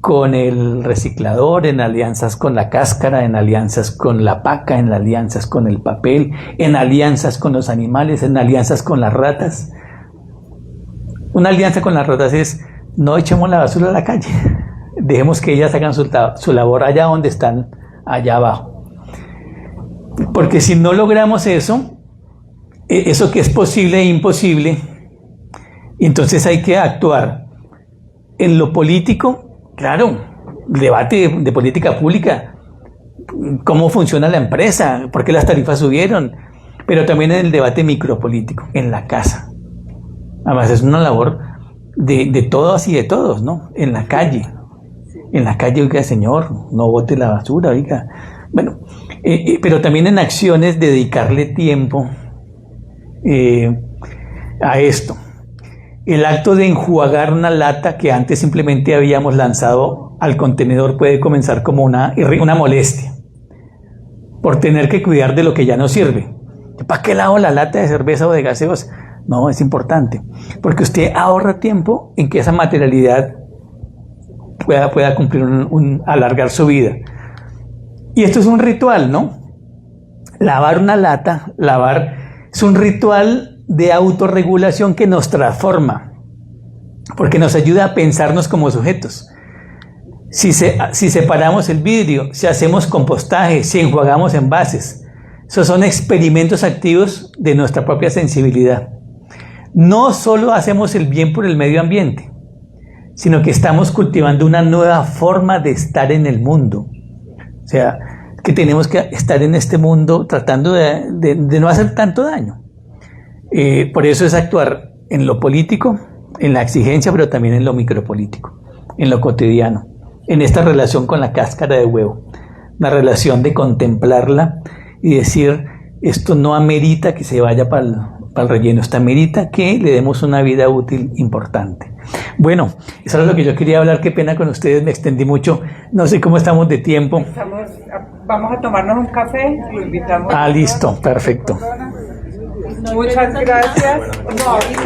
con el reciclador, en alianzas con la cáscara, en alianzas con la paca, en alianzas con el papel, en alianzas con los animales, en alianzas con las ratas. Una alianza con las ratas es: no echemos la basura a la calle, dejemos que ellas hagan su labor allá donde están, allá abajo. Porque si no logramos eso que es posible e imposible, entonces hay que actuar en lo político. Claro, debate de política pública, cómo funciona la empresa, por qué las tarifas subieron, pero también en el debate micropolítico, en la casa. Además es una labor de todas y de todos, ¿no? En la calle, oiga, señor, no bote la basura, oiga. Bueno, pero también en acciones, dedicarle tiempo a esto. El acto de enjuagar una lata que antes simplemente habíamos lanzado al contenedor puede comenzar como una molestia por tener que cuidar de lo que ya no sirve. ¿Para qué lavo la lata de cerveza o de gaseosa? No, es importante, porque usted ahorra tiempo en que esa materialidad pueda cumplir alargar su vida. Y esto es un ritual, ¿no? Lavar una lata, es un ritual de autorregulación que nos transforma, porque nos ayuda a pensarnos como sujetos. Si separamos el vidrio, si hacemos compostaje, si enjuagamos envases, esos son experimentos activos de nuestra propia sensibilidad. No solo hacemos el bien por el medio ambiente, sino que estamos cultivando una nueva forma de estar en el mundo. O sea, que tenemos que estar en este mundo tratando de no hacer tanto daño. Por eso es actuar en lo político, en la exigencia, pero también en lo micropolítico, en lo cotidiano, en esta relación con la cáscara de huevo, una relación de contemplarla y decir: esto no amerita que se vaya para el relleno, esto amerita que le demos una vida útil importante. Bueno, eso es lo que yo quería hablar. Qué pena con ustedes, me extendí mucho, no sé cómo estamos de tiempo. Vamos a tomarnos un café, lo invitamos. Listo, perfecto. Muchas gracias. No, ahorita.